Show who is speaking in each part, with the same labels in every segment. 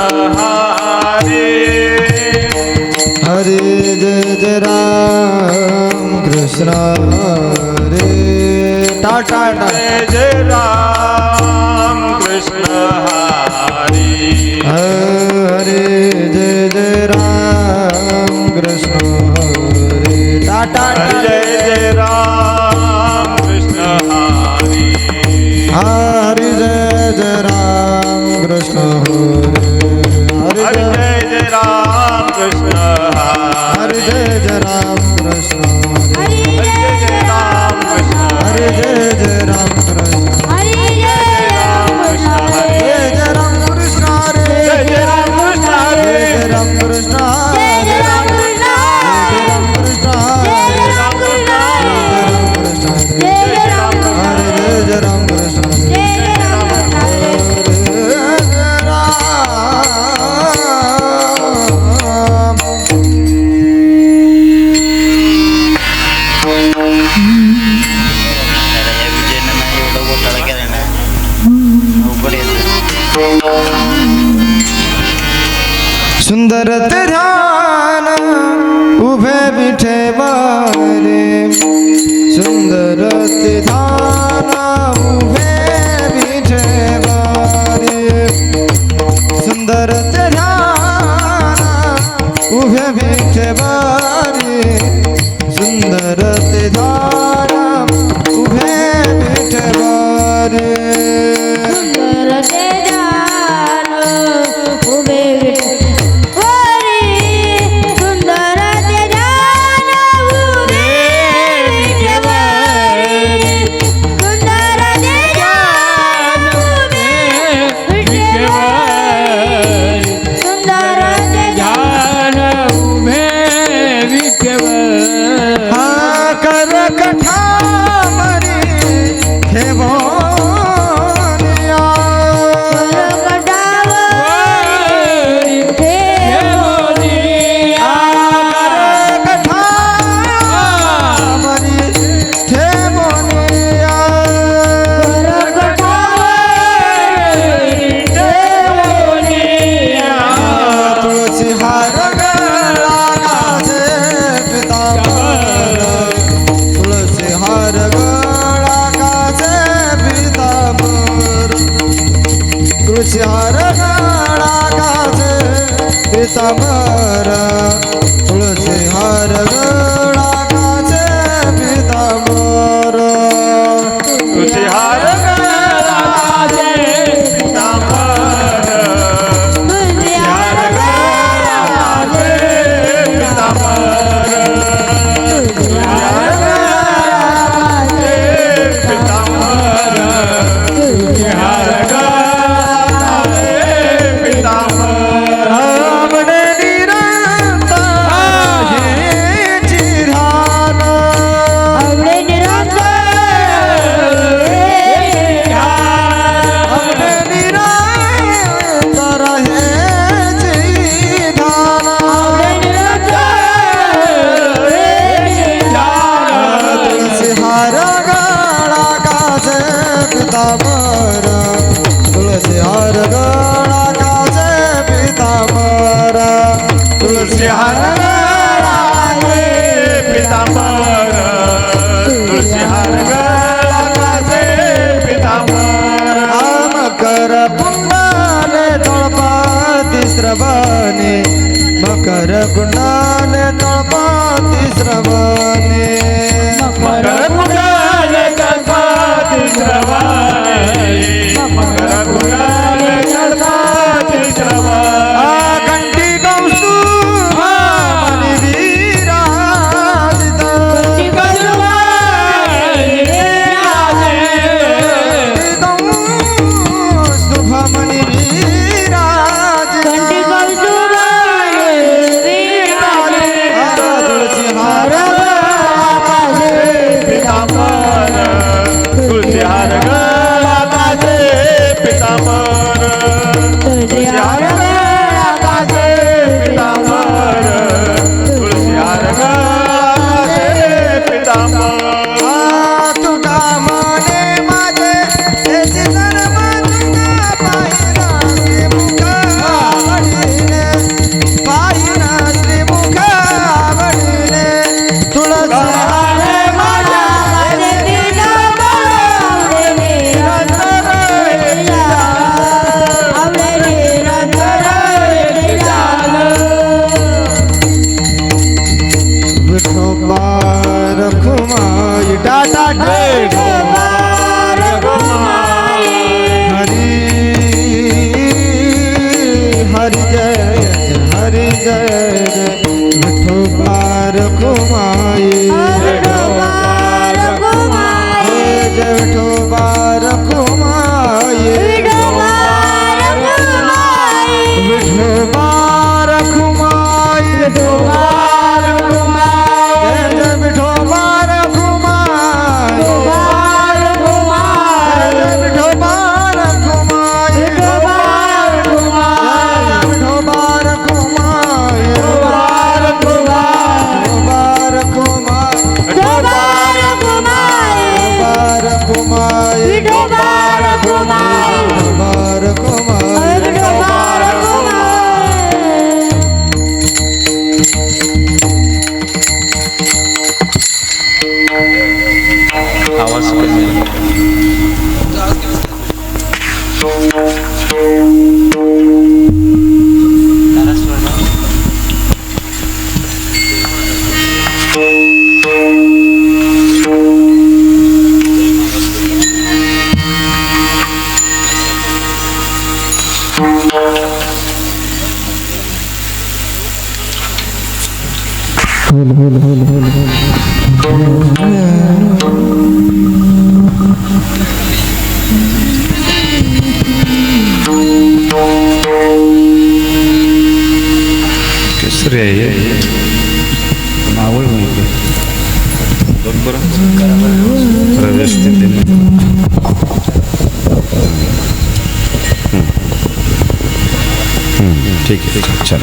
Speaker 1: हरे
Speaker 2: हरे जय जय राम कृष्ण हरे टाटा
Speaker 1: जय जय राम कृष्ण हरे
Speaker 2: हरे जय जय राम कृष्ण हरे टाटा
Speaker 1: जय जय राम कृष्ण हरे
Speaker 2: हरे जय जय राम कृष्ण हरे
Speaker 1: हरे जय जय राम कृष्ण
Speaker 2: हरे जय जय राम कृष्ण
Speaker 1: हरे जय जय राम कृष्ण
Speaker 2: हरे जय जय राम कृष्ण
Speaker 1: हरे जय राम कृष्ण हरे
Speaker 2: जय जय राम कृष्ण हरे
Speaker 1: जय जय राम कृष्ण हरे
Speaker 2: जय जय राम कृष्ण
Speaker 1: जय जय राम कृष्ण
Speaker 2: जय राम कृष्ण
Speaker 1: जय जय राम कृष्ण
Speaker 2: जय जय राम कृष्ण हरे जय जय राम कृष्ण
Speaker 1: जय जय राम कृष्ण
Speaker 2: सुंदर ते ध्यान उभे विठेवरे सुंदर ते ध्यान उभे विठेवरे सुंदर ते ध्यान उभे विठेवरे सुंदर ते ध्यान उभे विठेवरे तुळशीहार गळा गाजे पीतांबर तुळशीहार गळा गाजे पीतांबर
Speaker 1: तुळशीहार गळा गाजे पीतांबर तुळशीहार गळा गाजे पीतांबर तुळशीहार गळा गाजे पीतांबर तुळशीहार
Speaker 2: रामने निरंतर विठोबा रखुमाई हरी हरी जय हरी जय विठोबा रखुमाई
Speaker 3: विठोबा रखुमाई
Speaker 2: जय विठोबा रखुमाई
Speaker 3: विठोबा रखुमाई
Speaker 2: विठोबा रखुमाई
Speaker 3: विठोबा रखुमाई
Speaker 2: जय विठोबा रखुमाई
Speaker 3: विठोबा रखुमाई
Speaker 2: विठोबा रखुमाई
Speaker 3: विठोबा रखुमाई
Speaker 2: विठोबा रखुमाई
Speaker 3: विठोबा
Speaker 2: विठोबा रखुमाई
Speaker 3: विठोबा रखुमाई
Speaker 2: विठोबा रखुमाई
Speaker 3: विठोबा रखुमाई
Speaker 2: विठोबा रखुमाई
Speaker 1: आवाज कमी केसरी आहे आवड म्हणजे बघ बरं व्यवस्थित ठीक आहे चल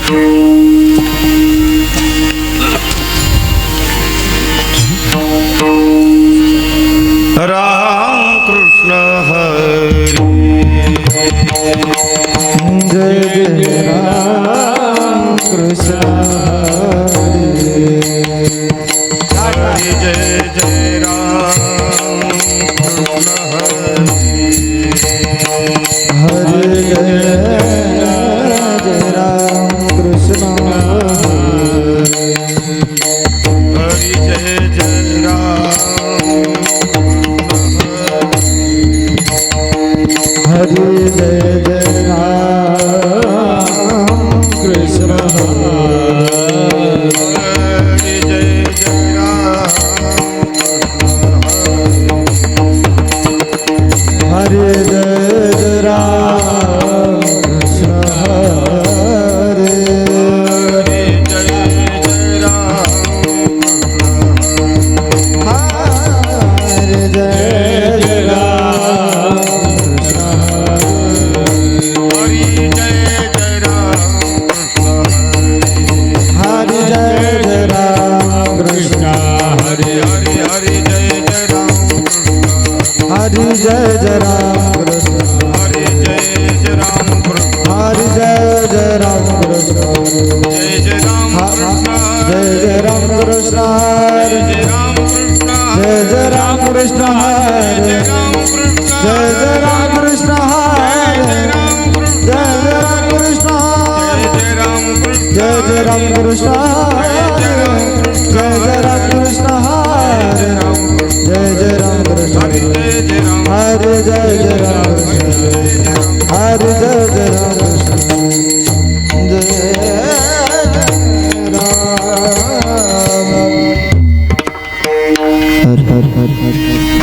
Speaker 1: राम कृष्ण हरी
Speaker 2: जय जय राम कृष्ण
Speaker 1: हरि जय जय राम कृष्ण
Speaker 2: हरे जय जय राम कृष्ण
Speaker 1: हरि जय जय राम
Speaker 2: हरे जय जय राम कृष्ण
Speaker 1: हरि जय जय राम
Speaker 2: हरे जय जय राम कृष्ण हरे
Speaker 1: हरि जय जय राम
Speaker 2: हरे जय जय राम कृष्ण
Speaker 1: हरि जय जय राम
Speaker 2: हरे जय जय राम कृष्ण
Speaker 1: हरि हरि हरि जय जय राम
Speaker 2: हरे जय जय राम कृष्ण
Speaker 1: हरि जय जय राम
Speaker 2: हरे जय जय राम कृष्ण
Speaker 1: जय जय राम
Speaker 2: जय जय राम कृष्ण
Speaker 1: जय राम कृष्ण
Speaker 2: जय जय राम कृष्ण
Speaker 1: जय
Speaker 2: हरे
Speaker 1: राम कृष्ण
Speaker 2: जय जय राम कृष्ण हरे जय जय राम कृष्ण
Speaker 1: जय राम कृष्ण
Speaker 2: जय जय राम कृष्ण जय जय राम कृष्ण हरे जय जय राम कृष्ण
Speaker 1: जय जय राम
Speaker 2: हरे जय जय राम कृष्ण हरे जय जय राम कृष्ण जय राम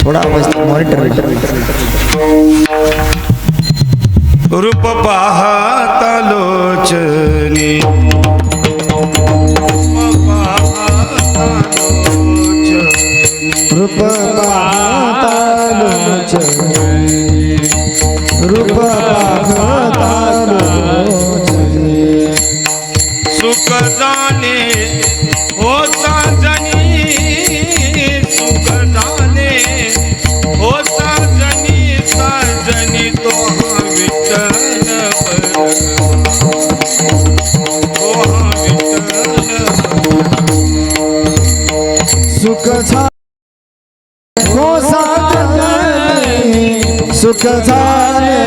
Speaker 2: थोड़ा मॉनिटर
Speaker 1: रूप पाहता लोचनी
Speaker 2: रूप पाहता लोचनी रूप पाहता लोचनी
Speaker 1: सुख जाने हो साजनी सुख जाने हो साजनी साजनी तो हा विठ्ठल तो हा विठ्ठल
Speaker 2: सुख सुख झाले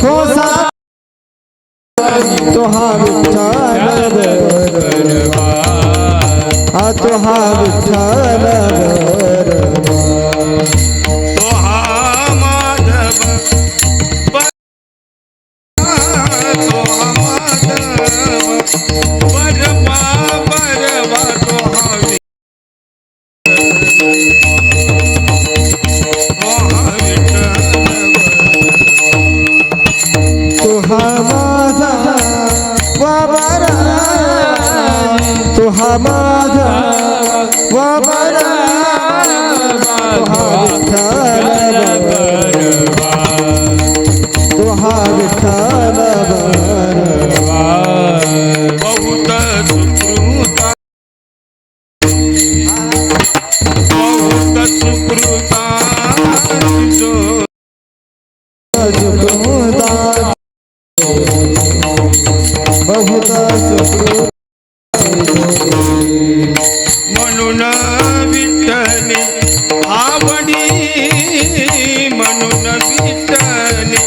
Speaker 2: हो तो हा विठ्ठल हा तो हा विठ्ठल तुहा माझा वाबरा तुहा माझा वाबरा तुहा विठ्ठल बरवा
Speaker 1: बहुत सुकृता बहुत सुकृता तुझो
Speaker 2: सुकृता बहुत सुकृता
Speaker 1: म्हणून विठ्ठले आवडी म्हणून विठ्ठले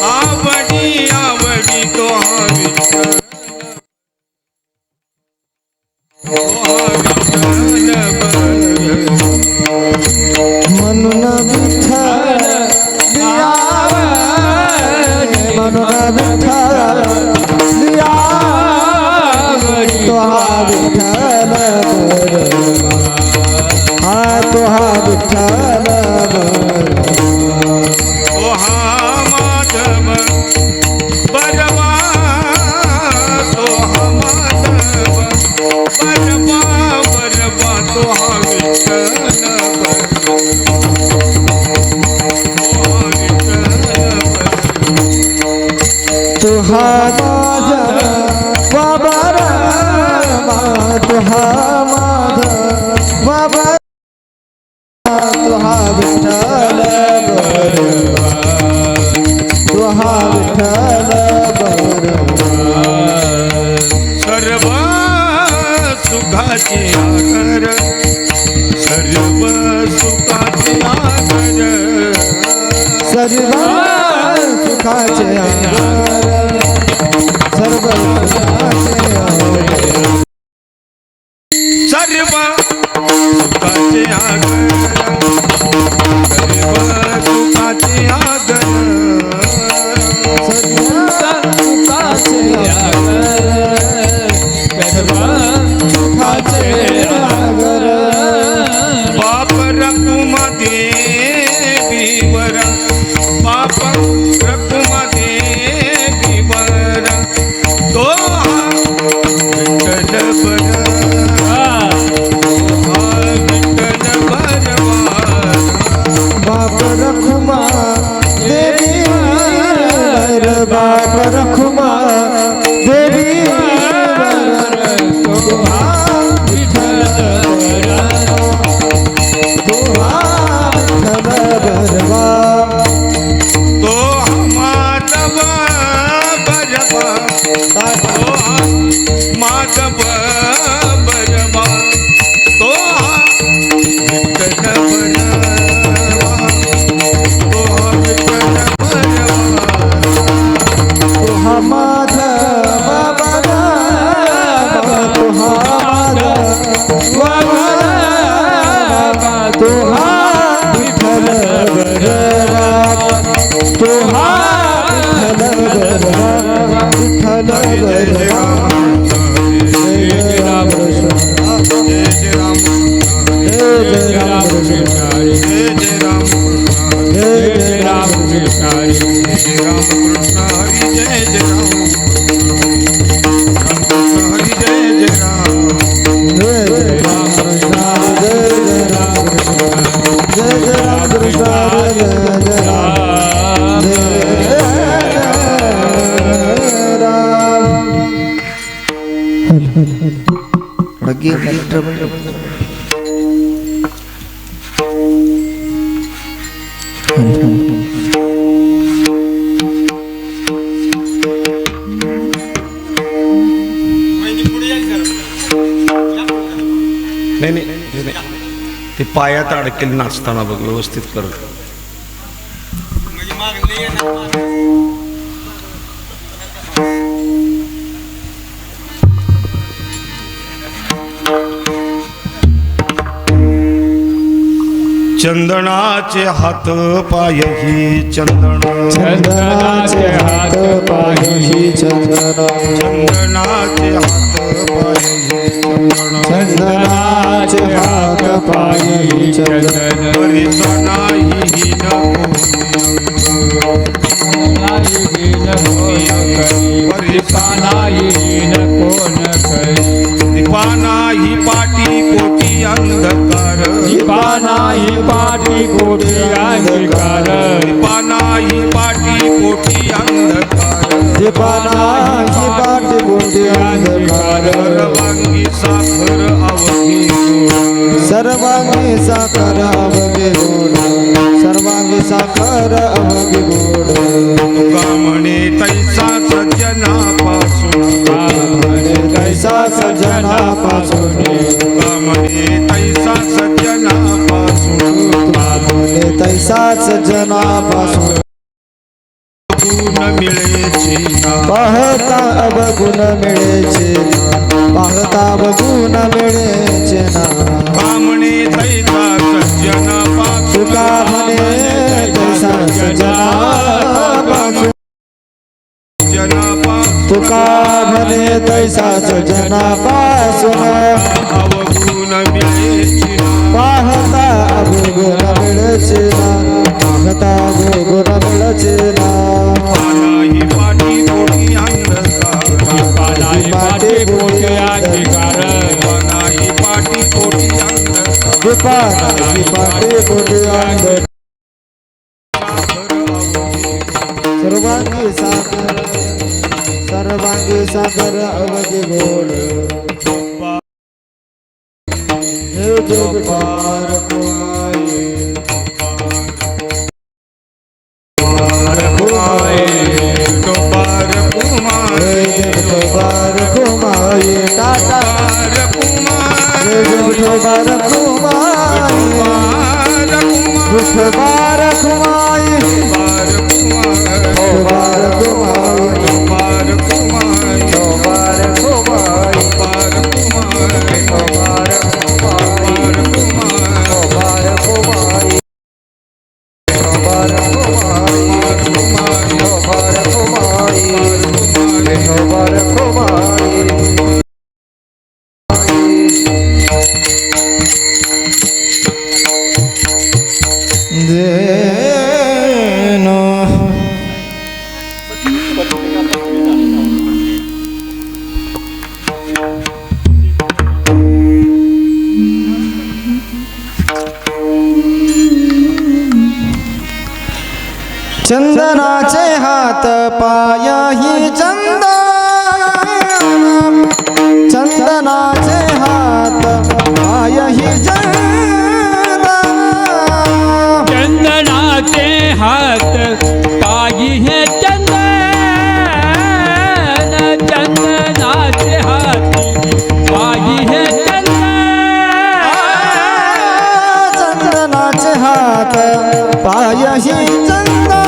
Speaker 1: आवडी आवडी तो हा विठ्ठल तो हा विठ्ठल
Speaker 2: म्हणून विठ्ठल दियावा म्हणून विठ्ठल दियावा तो हा विठ्ठल बरवा हा तो हा विठ्ठल बरवा
Speaker 1: तो हा माधव बरवा तो हा माधव बरवा बरवा तो हा विठ्ठल
Speaker 2: तुहा माझा वाबरा तुहा माझा वाबरा तुहा विठ्ठल बरवा तुहा विठ्ठल बरवा
Speaker 1: सर्व सुखाचे आगर सर्व सुखाचे आगर
Speaker 2: सर्व सुखाचे आगर सर्व सुखाचे आगर
Speaker 1: सर्व सुखाचे आगर सर्व सुखाचे आगर बाप रकुमा देवीवर बाप रकुमा देवीवर तो हा विठ्ठल बरवा हा विठ्ठल बरवा
Speaker 2: बाप रखुमा देवी वर बाप रखुमा देवी वर तुहा विठ्ठल बरवा तुहा विठ्ठल बरवा
Speaker 1: तो माधव बरवा तो माधव बरवा तो विठ्ठल बरवा तो विठ्ठल बरवा
Speaker 2: तुहा माधव बरवा तुहा माधव तुहा विठ्ठल बरवा तुहा विठ्ठल बरवा विठ्ठल बरवा जय राम कृष्ण
Speaker 1: जय जय राम
Speaker 2: जय राम कृष्ण
Speaker 1: जय जय राम
Speaker 2: जय राम कृष्ण
Speaker 1: जय राम कृष्ण हरी जय जय राम कृष्ण हरी जय जय राम
Speaker 2: जय राम कृष्ण जय राम कृष्ण जय राम कृष्ण जय राम जय राम लगी
Speaker 1: नाही नाही ते पायात अडकेल नाचताना बघ व्यवस्थित कर चंदनाचे हात पायही चंदन
Speaker 2: चंदनाचे हात पायही चंदन
Speaker 1: चंदनाचे हात
Speaker 2: चंदनाचे हात पायी चंदन
Speaker 1: परिसा नाही हीन दीपा नाही पाटी कोटी अंधकार
Speaker 4: दीपा नाही पाटी कोटी अंधकार
Speaker 1: दीपा नाही पाटी कोटी अंधकार
Speaker 2: दीपानाची पाटी कोटी अंधकार
Speaker 1: सर्वांगी साखर अवघी
Speaker 2: सर्वांगी साखर अवघे गोड सर्वांगी साखर अवघे गोड
Speaker 1: कामणे तैसा सज्जनापासून
Speaker 2: कैसा सज्जनापासून
Speaker 1: कामणे तैसा सज्जनापासून
Speaker 2: मागणे तैसा सज्जनापासून
Speaker 1: गुण मिळेची ना
Speaker 2: पाहता अवगुण मिळेचे पाहता अवगुण मिळेचे ना
Speaker 1: कामणे तैसा सज्जनापासून
Speaker 2: तुका म्हणे तैसा सज्जनापासून
Speaker 1: जनापासून
Speaker 2: तुका म्हणे तैसा सज्जनापासून
Speaker 1: अवगुण मिळेची ना
Speaker 2: पाहता अवगुण मिळेचे ना पाहता अवगुण मिळेचे ना
Speaker 1: नाही पाठी कोटी अंधकार
Speaker 4: दीपानाही पाटी कोटी अंधकार
Speaker 1: नाही पाठी कोटी अंधकार
Speaker 2: दीपानाची पाटी कोटी अंधकार सर्वांगी सागर अवघे गोड हे जग पार कुमाई
Speaker 1: पार कुमार
Speaker 2: हे जग पार कुमाई टाटा हे जग पार कुमाई पार कुमाई पार कुमाई पार कुमाई चंदनाचे हात पायही चंदन चंदनाचे हात पायही चंदन
Speaker 4: चंदनाचे हात पायी हे चंदन चंदनाचे हात पायी हे
Speaker 2: चंदनाचे हात पायही चंदन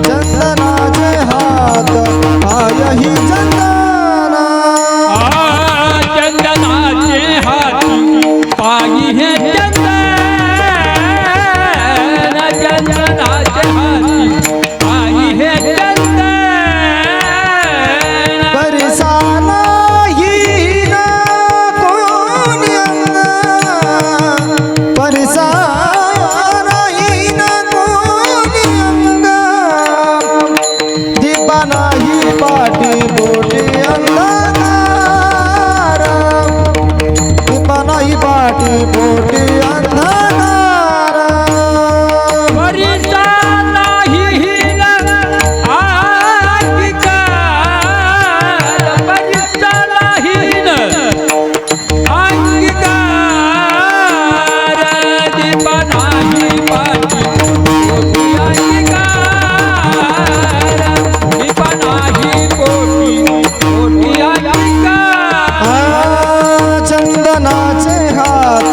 Speaker 2: चंदनाचे हात पायही चंदन
Speaker 4: चंदनाचे हात पायी हे चंदन चंदनाचे हात पायी हे चंदन
Speaker 2: परिसाला हीन कोणी अंग परिसाला हीन कोणी अंग दीपानाही पाटी बोटी अंधकार दीपानाही पाटी बोटी अंधकार
Speaker 4: परिसा नाही हीन अंगीकार परिसा नाही हीन अंगीकार दीपा नाही पाटी कोटी अंगीकार दीपा नाही कोटी कोटी अंगीकार
Speaker 2: चंदनाचे हात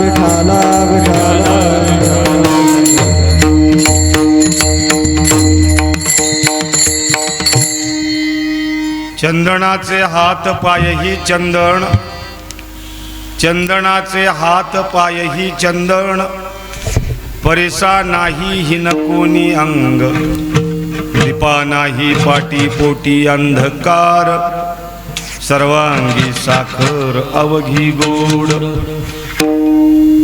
Speaker 2: विठाला विठाला
Speaker 1: चंदनाचे हात पायही चंदन, चंदनाचे हात पायही चंदन, परिसा नाही हिन कोणी अंग, दीपा नाही पाटी पोटी अंधकार, सर्वांगी साखर अवघी गोड,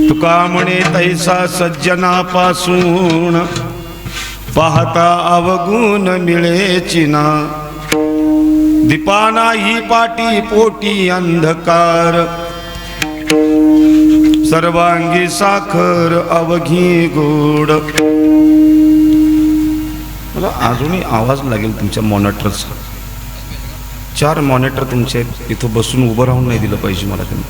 Speaker 1: तुका म्हणे तैसा सज्जनापासून, पाहता अवगुण मिळेची ना, दीपा नाही पाटी पोटी अंधकार, सर्वांगी साखर अवघी गोड. मला अजूनही आवाज लागेल तुमच्या मॉनिटरचा. 4 मॉनिटर तुमचे इथं बसून उभं राहून नाही दिलं पाहिजे मला. त्यांनी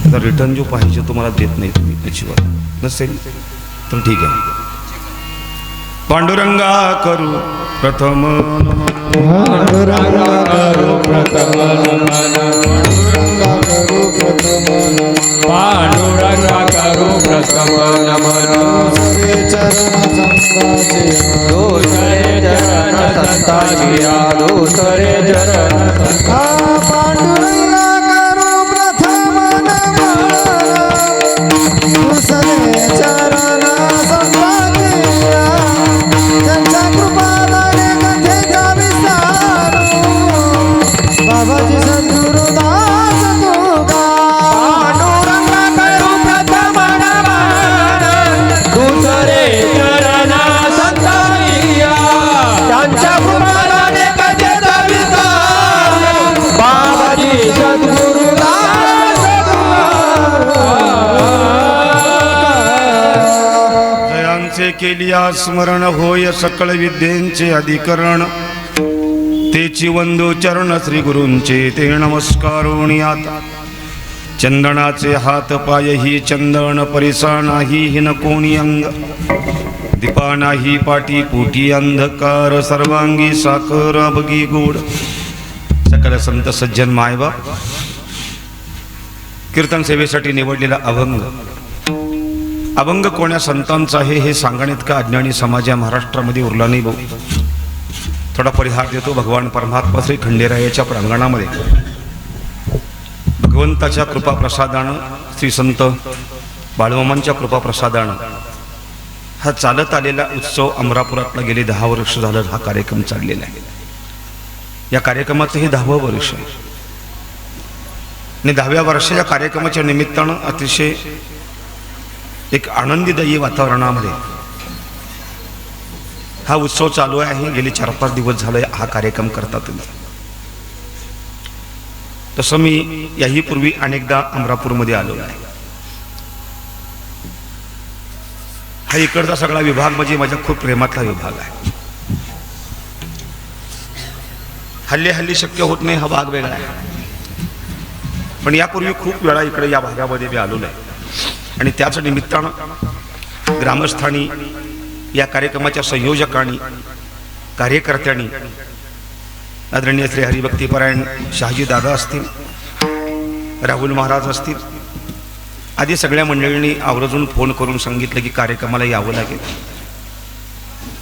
Speaker 1: आता रिटर्न जो पाहिजे तो मला देत नाही तुम्ही. त्याची नसेल तर ठीक आहे. पांडुरंगा करू प्रथम
Speaker 2: पांडुरंगा करू प्रथम
Speaker 4: पांडुरंगा करू प्रथम नमन,
Speaker 2: सरे चरण संताचे
Speaker 4: दोसरे चरण संताजिया, दोसरे चरण संता.
Speaker 2: पांडुरंगा करू प्रथम नमन, सरे चरण संताचे, त्यांच्या कृपादाने कथेचा विस्तार, बाबाजी सद्गुरुदास तुका.
Speaker 4: पांडुरंगा करू प्रथम नमन, दुसरे चरण संताजिया, त्यांच्या कृपादाने कथेचा विस्तार, बाबाजी सद्गुरुदास
Speaker 1: जयांचे केलिया स्मरण होय सकळ विद्येंचे अधिकरण, तेची वंदो चरण श्री गुरूंचे ते नमस्कारोणी आता. चंदनाचे हात पायही चंदन, परिसा नाही हिन कोणी अंग, दीपा नाही पाटी पोटी अंधकार, सर्वांगी साखर अभगी गोड. सकल संत सज्जन मायबाप, कीर्तन सेवेसाठी निवडलेला अभंग. अभंग कोण्या संतांचा आहे हे सांगण्यात का अज्ञानी समाज या महाराष्ट्रामध्ये उरला नाही भाऊ. थोडा परिहार देतो. भगवान परमात्मा श्री खंडेरायाच्या प्रांगणामध्ये भगवंताच्या कृपाप्रसादानं, श्री संत बाळमामांच्या कृपाप्रसादानं हा चालत आलेला उत्सव अमरापुरातला गेले 10 वर्ष झालं हा कार्यक्रम चाललेला आहे. या कार्यक्रमाचं हे 10वं वर्ष आहे आणि 10व्या वर्षाच्या कार्यक्रमाच्या निमित्तानं अतिशय एक आनंदीदायी वातावरणामध्ये हा उत्सव चालू आहे. गेली 4-5 दिवस झाले हा कार्यक्रम करता तुम्ही. तसं मी याही पूर्वी अनेकदा अमरापूरमध्ये आलो आहे. हा इकडचा सगळा विभाग म्हणजे माझ्या खूप प्रेमातला विभाग आहे. हल्ली शक्य होत नाही, हा भाग वेगळा आहे. पण यापूर्वी खूप वेळा इकडे या भागामध्ये मी आलेलो आहे आणि त्याच निमित्तानं ग्रामस्थांनी, या कार्यक्रमाच्या संयोजकांनी, कार्यकर्त्यांनी, आदरणीय श्री हरिभक्तीपरायण शहाजी दादा असतील, राहुल महाराज असतील, आदी सगळ्या मंडळींनी आवर्जून फोन करून सांगितलं की कार्यक्रमाला यावं लागेल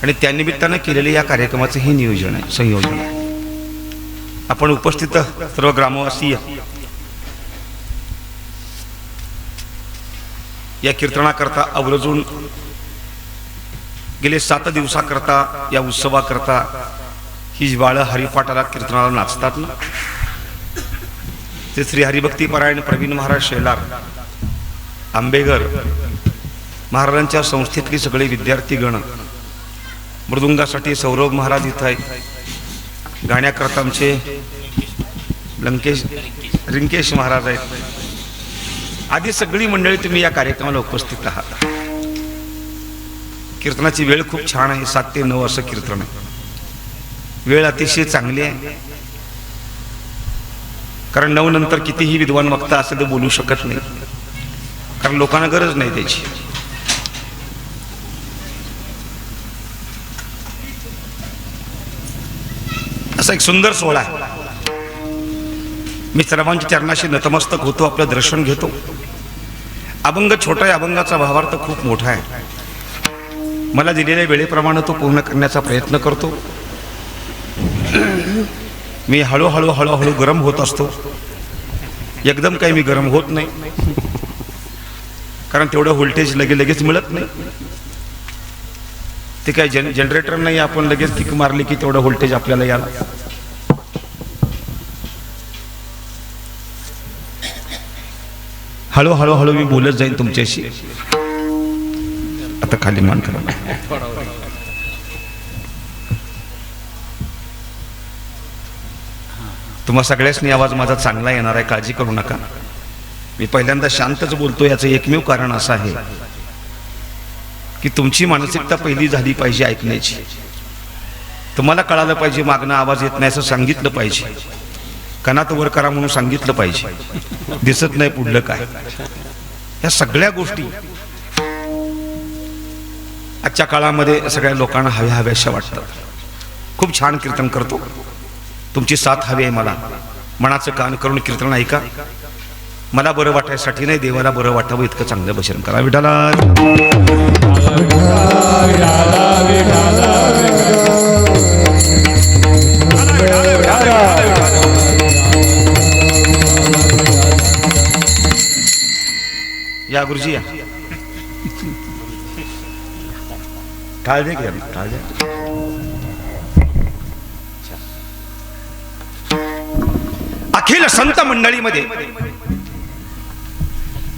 Speaker 1: आणि त्यानिमित्तानं केलेलं या कार्यक्रमाचं हे नियोजन आहे, संयोजन आहे. आपण उपस्थित सर्व ग्रामवासी या कीर्तनाकरता आवर्जून गेले 7 दिवसाकरता या उत्सवाकरता ही बाळं हरिपाठाला कीर्तनाला नाचतात ना. ते श्री हरिभक्तीपरायण प्रवीण महाराज शेलार, आंबेगर महाराजांच्या संस्थेतली सगळे विद्यार्थीगण, मृदुंगासाठी सौरभ महाराज इथं आहेत, गाण्याकरता आमचे रिंकेश महाराज आहेत, आधी सगळी मंडळी तुम्ही या कार्यक्रमाला उपस्थित आहात. कीर्तनाची वेळ खूप छान आहे. 7 ते 9 असं कीर्तन आहे. वेळ अतिशय चांगली आहे, कारण 9 नंतर कितीही विद्वान वक्ता असेल तर बोलू शकत नाही, कारण लोकांना गरज नाही त्याची. असा एक सुंदर सोहळा आहे. मी सर्वांच्या चरणाशी नतमस्तक होतो, आपलं दर्शन घेतो. अभंग छोटा आहे, अभंगाचा भावार्थ खूप मोठा आहे. मला दिलेल्या वेळेप्रमाणे तो पूर्ण करण्याचा प्रयत्न करतो. मी हळूहळू गरम होत असतो. एकदम काही मी गरम होत नाही, कारण तेवढं व्होल्टेज लगेच मिळत नाही. ते काही जनरेटर नाही, आपण लगेच किक मारली की तेवढं व्होल्टेज आपल्याला याला. हळूहळू मी बोलत जाईन तुमच्याशी. आता खाली मान करा. तुम्हा सगळ्यांनी आवाज माझा चांगला येणार आहे, काळजी करू नका. मी पहिल्यांदा शांतच बोलतो. याचं एकमेव कारण असं आहे की तुमची मानसिकता पहिली झाली पाहिजे ऐकण्याची. तुम्हाला कळालं पाहिजे मागणं आवाज येत नाही असं सांगितलं पाहिजे. कानात वर करा म्हणून सांगितलं पाहिजे. दिसत नाही पुढलं काय. या सगळ्या गोष्टी आजच्या काळामध्ये सगळ्या लोकांना हव्याशा वाटतात. खूप छान कीर्तन करतो, तुमची साथ हवी आहे मला. मनाचं कान करून कीर्तन ऐका. मला बरं वाटायसाठी नाही, देवाला बरं वाटावं इतकं चांगलं भजन करा. विठाला या गुरुजी या. टाळ दे घ्या, टाळ दे. अखिल संत मंडळीमध्ये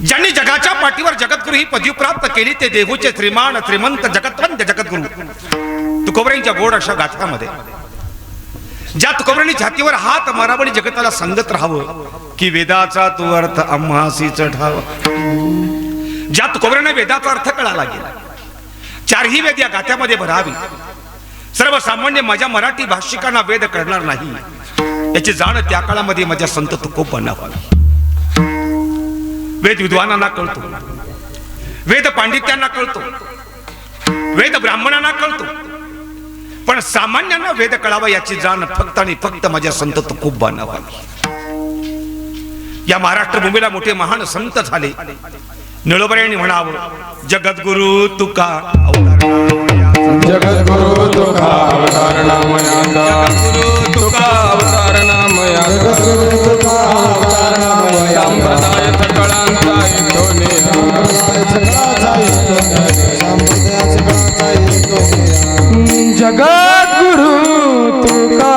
Speaker 1: ज्यांनी जगाच्या पाठीवर जगद्गुरु ही पदवी प्राप्त केली ते देहूचे श्रीमान श्रीमंत जगतवंत जगद्गुरु तुकोबऱ्यांच्या गोड अशा गाथामध्ये ज्या तुकोबऱ्यांनी छातीवर हात मारावणी जगताला सांगत राहावं की वेदाचा तू अर्थ आम्हासीच ठाव. ज्या तुकोबऱ्यांना वेदाचा अर्थ कळाला गेला, चारही वेद या गाथ्यामध्ये भरावी. सर्वसामान्य माझ्या मराठी भाषिकांना वेद कळणार नाही याची जाण त्या काळामध्ये माझ्या संत तुकोबांना व्हावी. वेद विद्वानांना कळतो, वेद पांडित्यांना कळतो, वेद ब्राह्मणांना कळतो, पण सामान्यांना वेद कळावा याची जाण फक्त आणि फक्त माझ्या संत तुकोबांना व्हावी. या महाराष्ट्र भूमीला मोठे महान संत झाले. निळोबऱ्यांनी म्हणावं जगद्गुरु तुका
Speaker 4: जगद्गुरु तुका अवतार नामयाचा. जगद्गुरु तुका अवतार नामयाचा. संप्रदाय सकळांचा जगद्गुरु तुका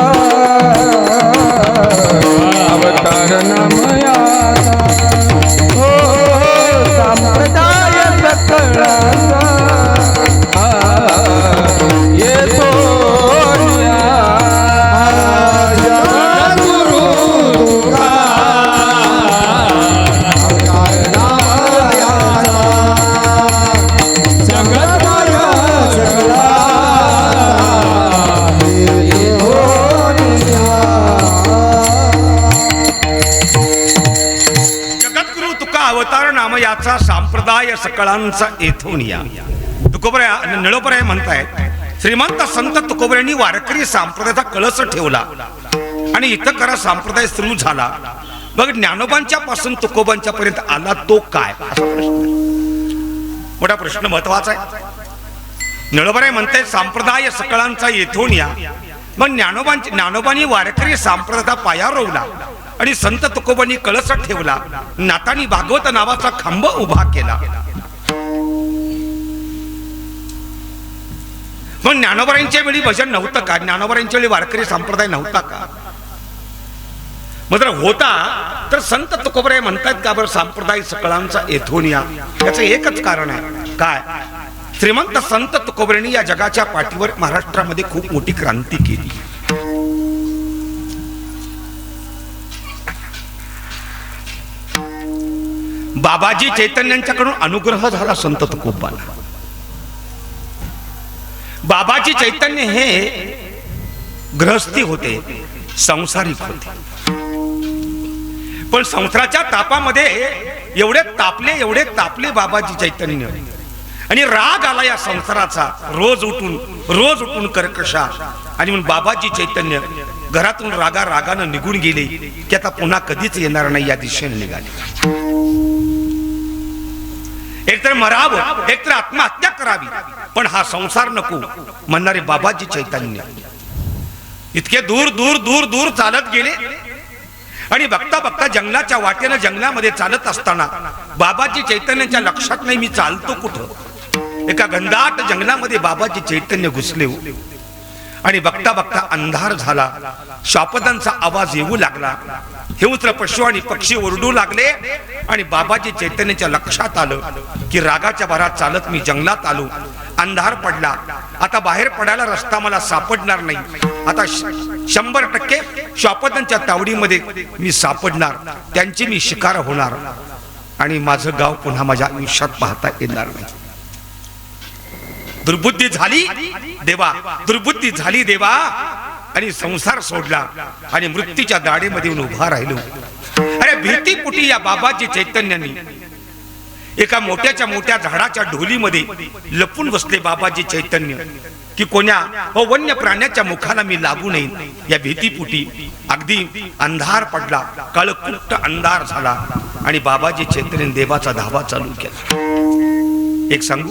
Speaker 4: अवतार नामयाचा. हो संप्रदाय सकळांचा येतो जगद्गुरु तुका
Speaker 1: अवतार नाम याचा संप्रदाय सकळांचा येथून या. तुकोबऱ्या निळोबऱ्या म्हणतायत श्रीमंत संत तुकोबऱ्यांनी वारकरी संप्रदायाचा कळस ठेवला आणि इथं करा संप्रदाय सुरू झाला. बघ ज्ञानोबांच्या पासून तुकोबांच्या पर्यंत आला तो काय, असा प्रश्न, मोठा प्रश्न महत्वाचा आहे. निळोबऱ्या म्हणतायत संप्रदाय सकळांचा येथून या. मग ज्ञानोबांनी वारकरी संप्रदायाचा पाया रोवला आणि संत तुकोबांनी कळस ठेवला. नातानी भागवत नावाचा खांब उभा केला. मग ज्ञानोबरांच्या वेळी भजन नव्हतं का? ज्ञानोबरांच्या वेळी वारकरी संप्रदाय नव्हता का? मग जर होता तर संत तुकोबराय म्हणतात का बरं संप्रदाय सकळांचा येथून या? याचं एकच कारण आहे. काय? श्रीमंत संत तुकोबऱ्यांनी या जगाच्या पाठीवर महाराष्ट्रामध्ये खूप मोठी क्रांती केली. बाबाजी चैतन्यांच्याकडून अनुग्रह झाला संत तुकोबांना. बाबाजी चैतन्य हे गृहस्थी होते, संसारिक होते, पण संसाराच्या तापामध्ये एवढे तापले बाबाजी चैतन्य. आणि राग आला या संसाराचा, रोज उठून कर्कशा. आणि म्हणून बाबाजी चैतन्य घरातून रागानं निघून गेले की आता पुन्हा कधीच येणार नाही या दिशेने निघाले. एकतर मरावं, एकतर आत्महत्या करावी, पण हा संसार नको म्हणणारे बाबाजी चैतन्य इतके दूर दूर दूर दूर चालत गेले. आणि बघता बघता जंगलाच्या वाटेनं जंगलामध्ये चालत असताना बाबाजी चैतन्याच्या लक्षात नाही मी चालतो कुठं. एका घनदाट जंगलामध्ये बाबाजी चैतन्य घुसले आणि बघता बघता अंधार झाला. श्वापदांचा आवाज येऊ लागला. हिंस्र पशु आणि पक्षी ओरडू लागले आणि बाबाजी चैतन्याच्या लक्षात आलं की रागाच्या भरात चालत मी जंगलात आलो. अंधार पडला. आता बाहेर पडायला रस्ता मला सापडणार नाही. आता 100% श्वापदांच्या तावडीमध्ये मी सापडणार, त्यांची मी शिकार होणार आणि माझं गाव पुन्हा माझ्या आयुष्यात पाहता येणार नाही. दुर्बुद्धी झाली देवा, दुर्बुद्धी झाली देवा, आणि संसार सोडला आणि मृत्यूच्या दाढेमध्ये येऊन उभा राहिलो. अरे भीतीपुटी या बाबाजी चैतन्यांनी एका मोठ्याच्या मोठ्या झाडाच्या ढोलीमध्ये लपून बसले बाबाजी चैतन्य की कोण्या वन्य प्राण्याच्या मुखाला मी लागू नये या भीतीपुटी. अगदी अंधार पडला, काळकुट्ट अंधार झाला आणि बाबाजी चैतन्य देवाचा धावा चालू केला. एक सांगू,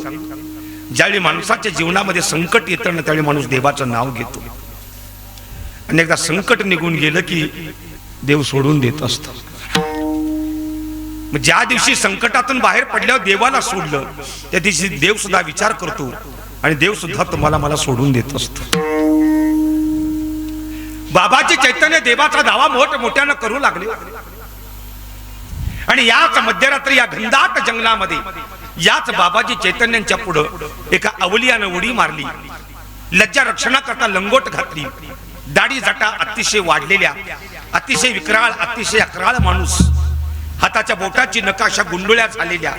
Speaker 1: ज्यावेळी माणसाच्या जीवनामध्ये संकट येतं ना त्यावेळी माणूस देवाचं नाव घेतो. आणि एकदा संकट निघून गेलं की देव सोडून देत असतो. ज्या दिवशी संकटातून बाहेर पडल्यावर देवाला सोडलं त्या दिवशी देव सुद्धा विचार करतो आणि देव सुद्धा तुम्हाला मला सोडून देत असतो. बाबाजी चैतन्य देवाचा दावा मोठमोठ्यानं करू लागले. आणि याच मध्यरात्री या घनदाट जंगलामध्ये याच बाबाजी चैतन्यांच्या पुढं एका अवलियानं उडी मारली. लज्जा रक्षणाकरता लंगोट घातली. दाढी जटा अतिशय वाढलेल्या, अतिशय विक्राळ, अतिशय अक्राळ माणूस, हाताच्या बोटाची नकाशा गुंडुळ्या झालेल्या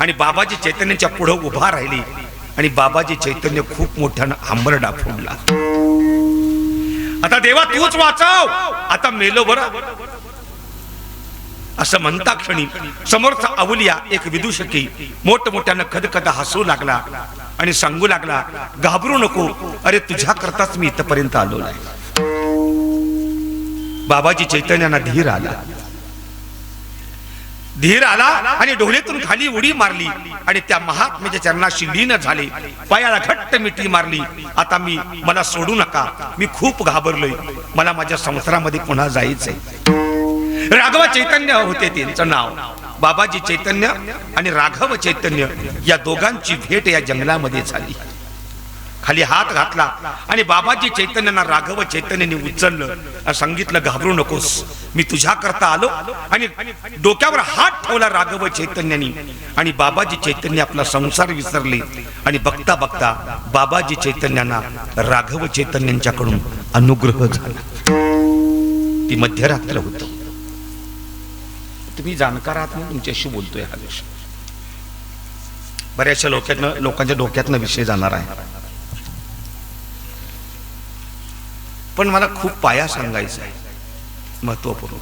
Speaker 1: आणि बाबाजी चैतन्याच्या पुढे उभा राहिली. आणि बाबाजी चैतन्य खूप मोठ्यानं आंबरडा फोडला. आता देवा तूच वाचव, आता मेलो बरं असं म्हणता क्षणी समोरचा अवलिया एक विदूषकी मोठमोठ्यानं खदखद हसू लागला आणि सांगू लागला, घाबरू नको, अरे तुझ्या करताच मी इथपर्यंत आलो नाही. बाबाजी चैतन्यांना धीर आला आणि ढोलीतून खाली उडी मारली आणि त्या महात्म्याच्या चरणाशी लीन झाले. पायाला घट्ट मिठी मारली. आता मला सोडू नका, मी खूप घाबरलोय, मला माझ्या संसारामध्ये पुन्हा जायचंय. राघव चैतन्य होते त्यांचं नाव. बाबाजी चैतन्य आणि राघव चैतन्य या दोघांची भेट या जंगलामध्ये झाली. खाली हात घातला आणि बाबाजी चैतन्यांना राघव चैतन्याने उचललं, सांगितलं घाबरू नकोस, मी तुझ्या करता आलो. आणि डोक्यावर हात ठेवला राघव चैतन्यानी आणि बाबाजी चैतन्य आपला संसार विसरले. आणि बघता बघता बाबाजी चैतन्यांना राघव चैतन्यांच्याकडून अनुग्रह झाला. ती मध्यरात्र होती. तुम्ही जाणकार आहात म्हणून तुमच्याशी बोलतोय. हा विषय बऱ्याचशा लोकांच्या डोक्यातनं विषय जाणार आहे, पण मला खूप पाया सांगायचा आहे, महत्वपूर्ण.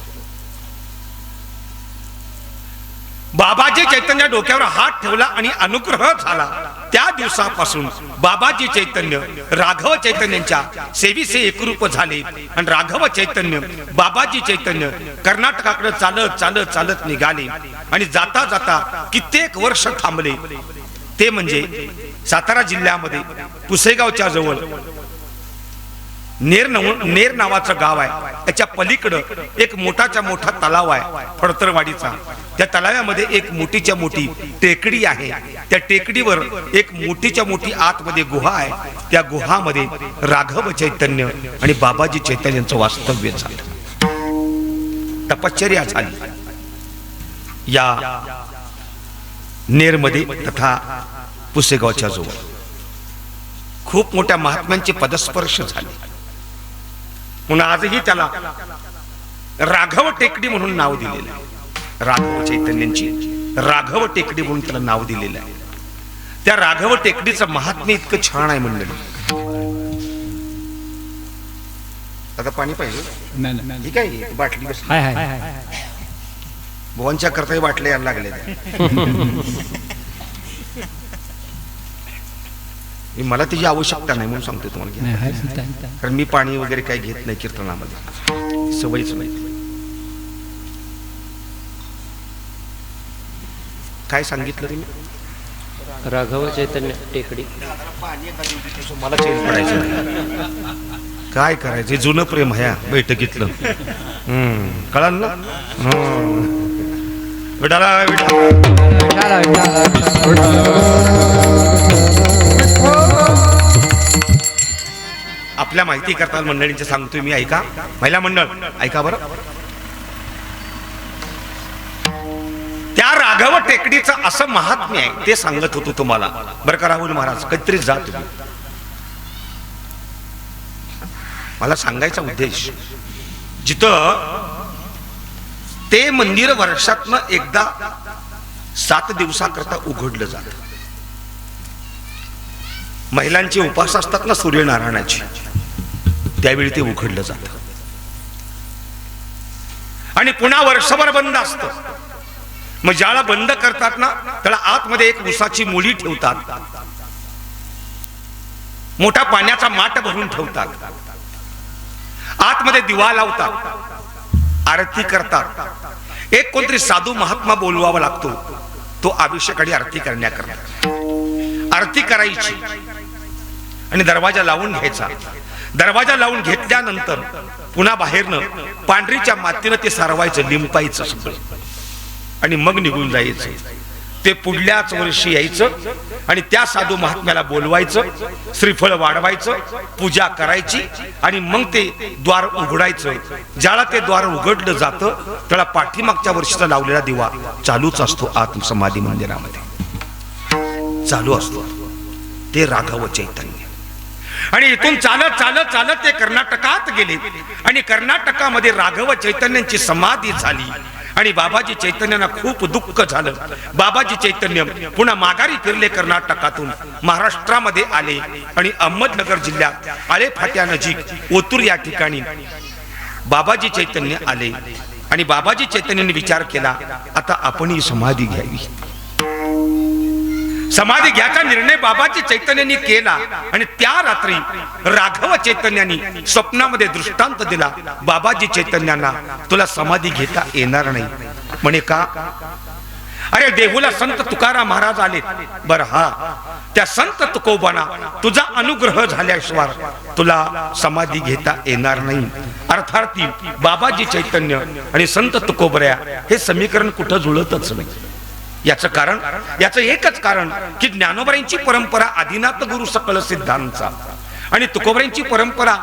Speaker 1: बाबाजी चैतन्य डोक्यावर हात ठेवला आणि अनुग्रह झाला. त्या दिवसापासून बाबाजी चैतन्य राघव चैतन्यांच्या सेवेचे एकरूप झाले. आणि राघव चैतन्य बाबाजी चैतन्य कर्नाटकाकडे चालत चालत चालत निघाले. आणि जाता जाता कित्येक वर्ष थांबले. ते म्हणजे सातारा जिल्ह्यामध्ये पुसेगावच्या जवळ नेर नावाचं गाव आहे. त्याच्या पलीकडं एक मोठाच्या मोठा तलाव आहे फडतरवाडीचा. त्या तलावामध्ये एक मोठीच्या मोठी टेकडी आहे. त्या टेकडीवर एक मोठीच्या मोठी आतमध्ये गुहा आहे. त्या गुहामध्ये राघव चैतन्य आणि बाबाजी चैतन्यांचं वास्तव्य झालं. तपश्चर्या झाली या नेरमध्ये तथा पुसेगावच्या जवळ. खूप मोठ्या महात्म्यांचे पदस्पर्श झाले. म्हणून आजही त्याला राघव टेकडी म्हणून नाव दिलेलं आहे. राघव चैतन्यांची राघव टेकडी म्हणून त्याला नाव दिलेलं आहे. त्या राघव टेकडीचं महात्म्य इतकं छान आहे मंडळी. आता पाणी पाहिजे ठीक आहे, बाटली बस भुवनच्या करता बाटल्या यायला लागले. मला त्याची आवश्यकता नाही म्हणून सांगतो तुम्हाला, कारण मी पाणी वगैरे काही घेत नाही कीर्तनामध्ये, सवयच नाही. काय सांगितलं तुम्ही?
Speaker 5: राघव चैतन्य टेकडी.
Speaker 1: मला चेंज पडायचं नाही. काय करायचं जुनं प्रेम ह्या बैठकीतलं. कळाल ना? विठाला आपल्या माहिती करतात मंडळींचे सांगतोय मी, ऐका. महिला मंडळ ऐका बरं. त्या राघव टेकडीचं असं महात्म्य आहे ते सांगत होतो तुम्हाला बरं का राहुल महाराज. कधीतरी जा तुम्ही. मला सांगायचा उद्देश, जिथं ते मंदिर वर्षातनं एकदा 7 दिवसाकरता उघडलं जात. महिलांचे उपास असतात ना सूर्यनारायणाची, त्यावेळी ते उघडलं जात आणि पुन्हा वर्षभर बंद असतं. मग ज्याला बंद करतात ना त्याला आतमध्ये एक उसाची मुळी ठेवतात, मोठा पाण्याचा माठ भरून ठेवतात, आतमध्ये दिवा लावतात, आरती करतात. एक कोणतरी साधू महात्मा बोलवावा लागतो, तो अभिषेक आणि आरती करण्याकरता. आरती करायची आणि दरवाजा लावून घ्यायचा. दरवाजा लावून घेतल्यानंतर पुन्हा बाहेरनं पांढरीच्या मातीनं ते सारवायचं, लिंपायचं सगळं आणि मग निघून जायचं. ते पुढल्याच वर्षी यायचं आणि त्या साधू महात्म्याला बोलवायचं, श्रीफळ वाढवायचं, पूजा करायची आणि मग ते द्वार उघडायचं. ज्याला ते द्वार उघडलं जातं त्याला पाठीमागच्या वर्षीचा लावलेला दिवा चालूच असतो. आत समाधी मंदिरामध्ये चालू असतो. ते राघव चैतन्य. आणि इथून चालत चालत चालत ते कर्नाटकात गेले आणि कर्नाटकामध्ये राघव चैतन्यांची समाधी झाली. आणि बाबाजी चैतन्यांना खूप दुःख झालं. बाबाजी चैतन्य पुन्हा माघारी फिरले, कर्नाटकातून महाराष्ट्रामध्ये आले आणि अहमदनगर जिल्ह्यात आळे फाट्यानजीक ओतूर या ठिकाणी बाबाजी चैतन्य आले. आणि बाबाजी चैतन्यांनी विचार केला, आता आपण ही समाधी घ्यावी. समाधी घ्यायचा निर्णय बाबाजी चैतन्यांनी केला. आणि त्या रात्री राघव चैतन्यांनी स्वप्नामध्ये दृष्टांत दिला बाबाजी चैतन्यांना, तुला समाधी घेता येणार नाही. म्हणे का? अरे देहूला संत तुकाराम महाराज आले. बर हा, त्या संत तुकोबांना तुझा अनुग्रह झाल्याशिवाय तुला समाधी घेता येणार नाही. अर्थार्थी बाबाजी चैतन्य आणि संत तुकोबऱ्या हे समीकरण कुठं जुळतच नाही. याचं कारण, याचं एकच कारण की ज्ञानोबऱ्यांची परंपरा आदिनाथ गुरु सकळ सिद्धांचा आणि तुकोबऱ्यांची परंपरा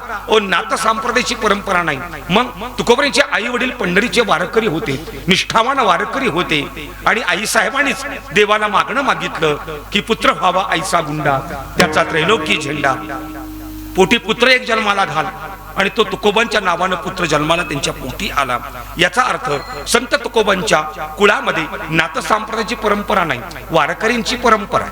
Speaker 1: नाथ संप्रदायाची परंपरा नाही. मग तुकोबऱ्यांचे आई वडील पंढरीचे वारकरी होते, निष्ठावान वारकरी होते. आणि आई साहेबांनीच देवाला मागणं मागितलं की पुत्र व्हावा आईचा गुंडा, त्याचा त्रैलोकी झेंडा. पोटी पुत्र एक जन्माला घाल. आणि तो तुकोबांच्या नावानं पुत्र जन्माला त्यांच्या पोटी आला. याचा अर्थ संत तुकोबांच्या कुळामध्ये नाथ संप्रदायाची परंपरा नाही, वारकरींची परंपरा.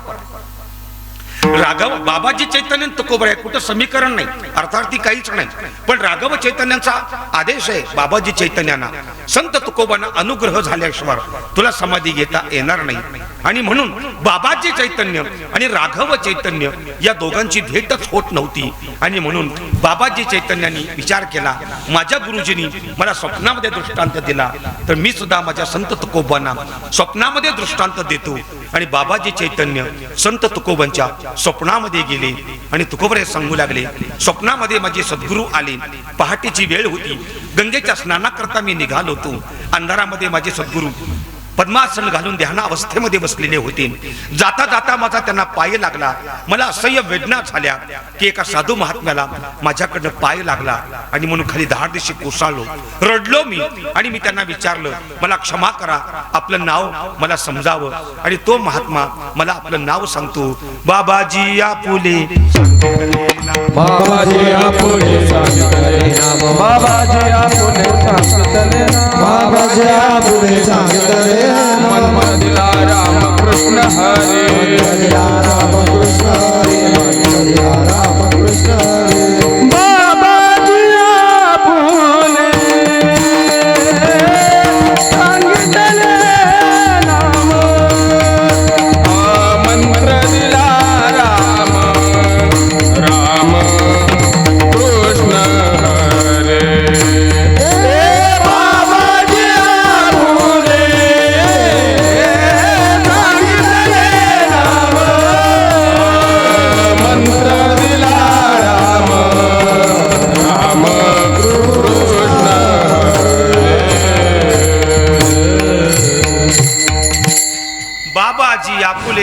Speaker 1: राघव बाबाजी चैतन्य तुकोबऱ्या कुठं समीकरण नाही, अर्थार्थी काहीच नाही. पण राघव चैतन्यांचा आदेश आहे बाबाजी चैतन्यांना, संत तुकोबांना अनुग्रह झाल्याशिवाय तुला समाधी घेता येणार नाही. आणि म्हणून बाबाजी चैतन्य आणि राघव चैतन्य या दोघांची भेटच होत नव्हती. आणि म्हणून बाबाजी चैतन्यांनी विचार केला, माझ्या गुरुजींनी मला स्वप्नामध्ये दृष्टांत दिला तर मी सुद्धा माझ्या संत तुकोबांना स्वप्नामध्ये दृष्टांत देतो. आणि बाबाजी चैतन्य संत तुकोबांच्या स्वप्नामध्ये गेले आणि तुकोबरे सांगू लागले, स्वप्नामध्ये माझे सद्गुरू आले. पहाटेची वेळ होती, गंगेच्या स्नानाकरता मी निघालो होतो. अंधारामध्ये माझे सद्गुरू पद्मासन घालून ध्यान अवस्थेमध्ये बसलेले होते. जाता जाता माझा त्यांना पाय लागला. मला असह्य वेदना झाल्या की एका साधू महात्म्याला माझ्याकडनं पाय लागला आणि म्हणून खाली धाडदिशी कोसळलो, रडलो मी. आणि मी त्यांना विचारलं, मला क्षमा करा, आपलं नाव मला समजावं. आणि तो महात्मा मला आपलं नाव सांगतो, बाबाजी आपुले.
Speaker 4: बाबाजी आपुले सांगितले नाम, बाबाजी आपुले सांगितले नाम,
Speaker 2: बाबाजी आपुले सांगितले
Speaker 4: मन मधला राम कृष्ण हरे,
Speaker 2: राम कृष्ण हरे, राम कृष्ण हरे.
Speaker 4: बाबाजी आपुले सांगितले नाम, मंत्र दिला राम, राम कृष्ण हरे. बाबाजी आपुले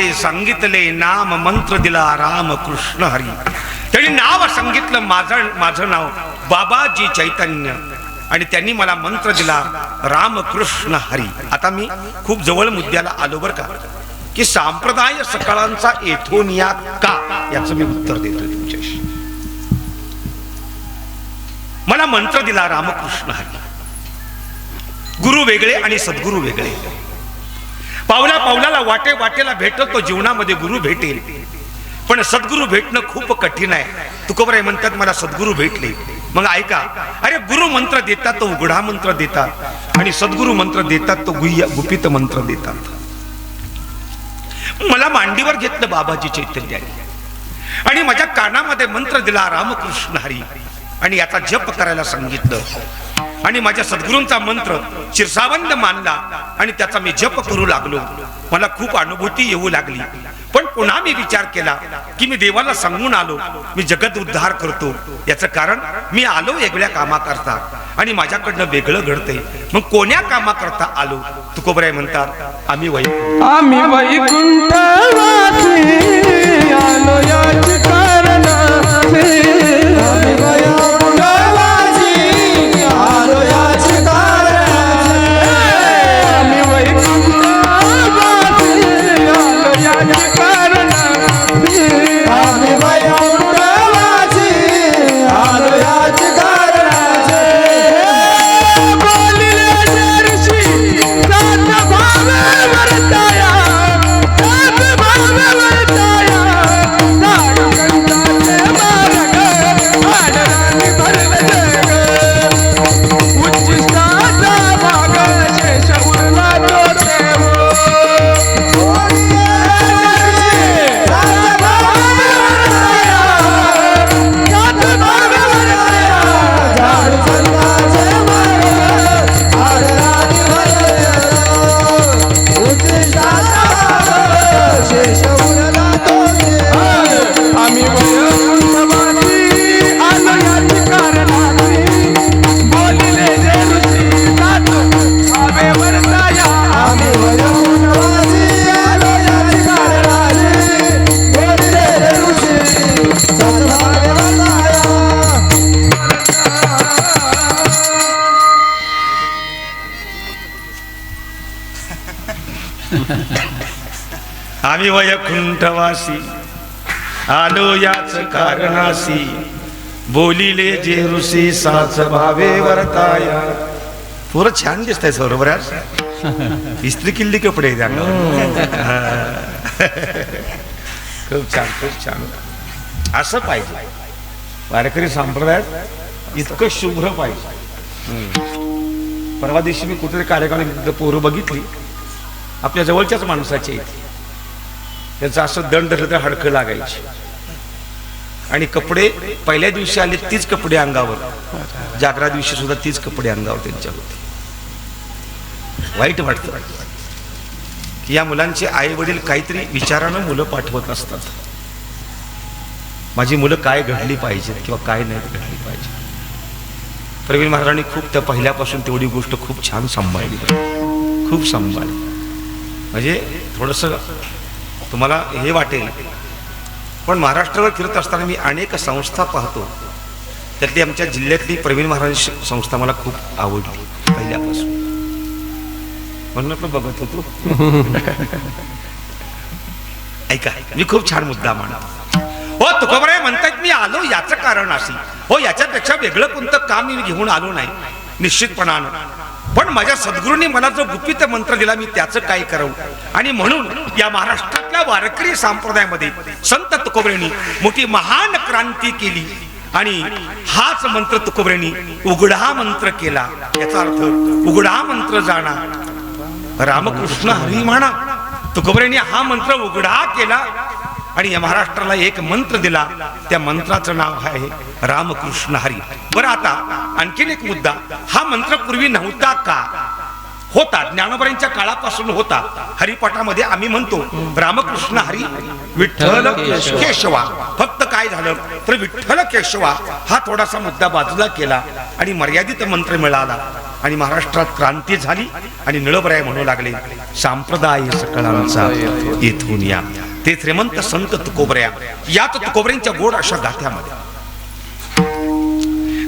Speaker 1: बाबाजीने सांगितले नाम मंत्र दिला राम कृष्ण हरी. त्यांनी नाव सांगितलं माझं नाव बाबाजी चैतन्य आणि त्यांनी मला मंत्र दिला राम कृष्ण हरी. आता मी खूप जवळ मुद्द्याला आलो बरं का, की संप्रदाय सकाळांचा एथोनिया का याचं मी उत्तर देतोय तुमच्याशी. मला मंत्र दिला रामकृष्ण हरी. गुरु वेगळे आणि सद्गुरू वेगळे. पावला पावलाला वाटे वाटेला भेटतो जीवनामध्ये गुरु भेटेल, पण सद्गुरू भेटणं खूप कठीण आहे. तुकोबराय म्हणतात मला सद्गुरू भेटले. मग ऐका, अरे गुरु मंत्र देतात तो उघडा मंत्र देतात आणि सद्गुरू मंत्र देतात तो गुपित मंत्र देतात. मला मांडीवर घेतलं बाबाजी चैतन्याने आणि माझ्या कानामध्ये मंत्र दिला रामकृष्ण हरी आणि याचा जप करायला सांगितलं आणि माझ्या सद्गुरूंचा मंत्र शिरसावंद मानला आणि त्याचा मी जप करू लागलो. मला खूप अनुभूती येऊ लागली. पण पुन्हा मी विचार केला की मी देवाला सांगून आलो मी जगत उद्धार करतो. याचं कारण मी आलो वेगळ्या कामाकरता आणि माझ्याकडनं वेगळं घडतंय. मग कोण्या कामाकरता आलो? तुकोबराय म्हणतात आम्ही वैकुंठ
Speaker 4: वैकुंठवासी आलो याची कारणाचे.
Speaker 2: आम्ही वैकुंठवासी आलो याची कारणाचे.
Speaker 4: आम्ही वैकुंठवासी आलो याची कारणाचे.
Speaker 2: आम्ही वैकुंठवासी आलो याची कारणाचे.
Speaker 4: बोलिले जरशी सात भावे वर्ताया, सात भावे वर्ताया. सात कंठाचे मार्ग आदराने भरले जग. उच्चिष्टाचा भाग शेष उरला तो देव. सात भावे वर्ताया, सात भावे वर्ताया.
Speaker 2: झाडू संतांचे मार्ग आदराने भरले. उच्चिष्टाचा भाग शेष उरला तो देव.
Speaker 4: आम्ही वैकुंठवासी आलो याची कारणाची. बोलिले जे ऋषी सात भावे वर्ताया.
Speaker 2: आम्ही वैकुंठवासी आलो याची कारणाची. बोलिले ऋषी सद्भावे वर्ताया.
Speaker 1: आम्ही वैकुंठवासी आलो याच कारणासी. बोलिले जे ऋषी साच भावे वर्ताया. थोडं छान दिसतंय बरोबर आज. इस्त्री किल्ली कपडे आहेत अंगावर. खूप छान खूप छान. असं पाहिजे वारकरी संप्रदायात इतकं शुभ्र पाहिजे. परवा दिवशी मी कुठेतरी कार्यक्रम पोरं बघितली आपल्या जवळच्याच माणसाची आहेत. त्याचं असं दंड धरलं तर हडकं लागायची आणि कपडे पहिल्या दिवशी आले तीच कपडे अंगावर, जागरा दिवशी सुद्धा तीच कपडे अंगावर त्यांच्या होते. वाईट वाटतं की या मुलांचे आई वडील काहीतरी विचारानं मुलं पाठवत असतात. माझी मुलं काय घडली पाहिजेत किंवा काय नाही घडली पाहिजे. प्रवीण महाराजांनी खूप त्या पहिल्यापासून तेवढी गोष्ट खूप छान सांभाळली, खूप सांभाळली. म्हणजे थोडंसं तुम्हाला हे वाटेल, पण महाराष्ट्रावर फिरत असताना मी अनेक संस्था पाहतो. त्यातली आमच्या जिल्ह्यातली प्रवीण महाराज संस्था मला खूप आवडली पहिल्यापासून, म्हणून आपण बघत होतो. ऐका, मी खूप छान मुद्दा मांडतो. हो तुकोबराय म्हणतात मी आलो याचं कारण असे. हो याच्यापेक्षा वेगळं कोणतं काम मी घेऊन आलो नाही निश्चितपणानं. पण माझ्या सद्गुरूंनी मला जो गुपित मंत्र दिला मी त्याचं काय करावं. आणि म्हणून या महाराष्ट्रातल्या वारकरी संप्रदायामध्ये संत तुकोबरायांनी मोठी महान क्रांती केली आणि हाच मंत्र तुकोबरायांनी उघडा मंत्र केला. याचा अर्थ उघडा मंत्र जाणा रामकृष्ण हरी म्हणा. तुकोबरायांनी हा मंत्र उघडा केला आणि या महाराष्ट्राला एक मंत्र दिला. त्या मंत्राचं नाव आहे रामकृष्ण हरी. बरं, आता आणखीन एक मुद्दा. हा मंत्र पूर्वी नव्हता का? होता, ज्ञानोबरांच्या काळापासून होता. हरिपाठामध्ये आम्ही म्हणतो रामकृष्ण हरी विठ्ठल केशवा. फक्त काय झालं तर विठ्ठल केशवा हा थोडासा मुद्दा बाजूला केला आणि मर्यादित मंत्र मिळाला. आणि महाराष्ट्रात क्रांती झाली आणि निळबराय म्हणू लागले संप्रदाय सकळांचा येथून या. ते श्रीमंत संत तुकोबऱ्या यात तुकोबऱ्यांच्या गोड अशा गाथ्यामध्ये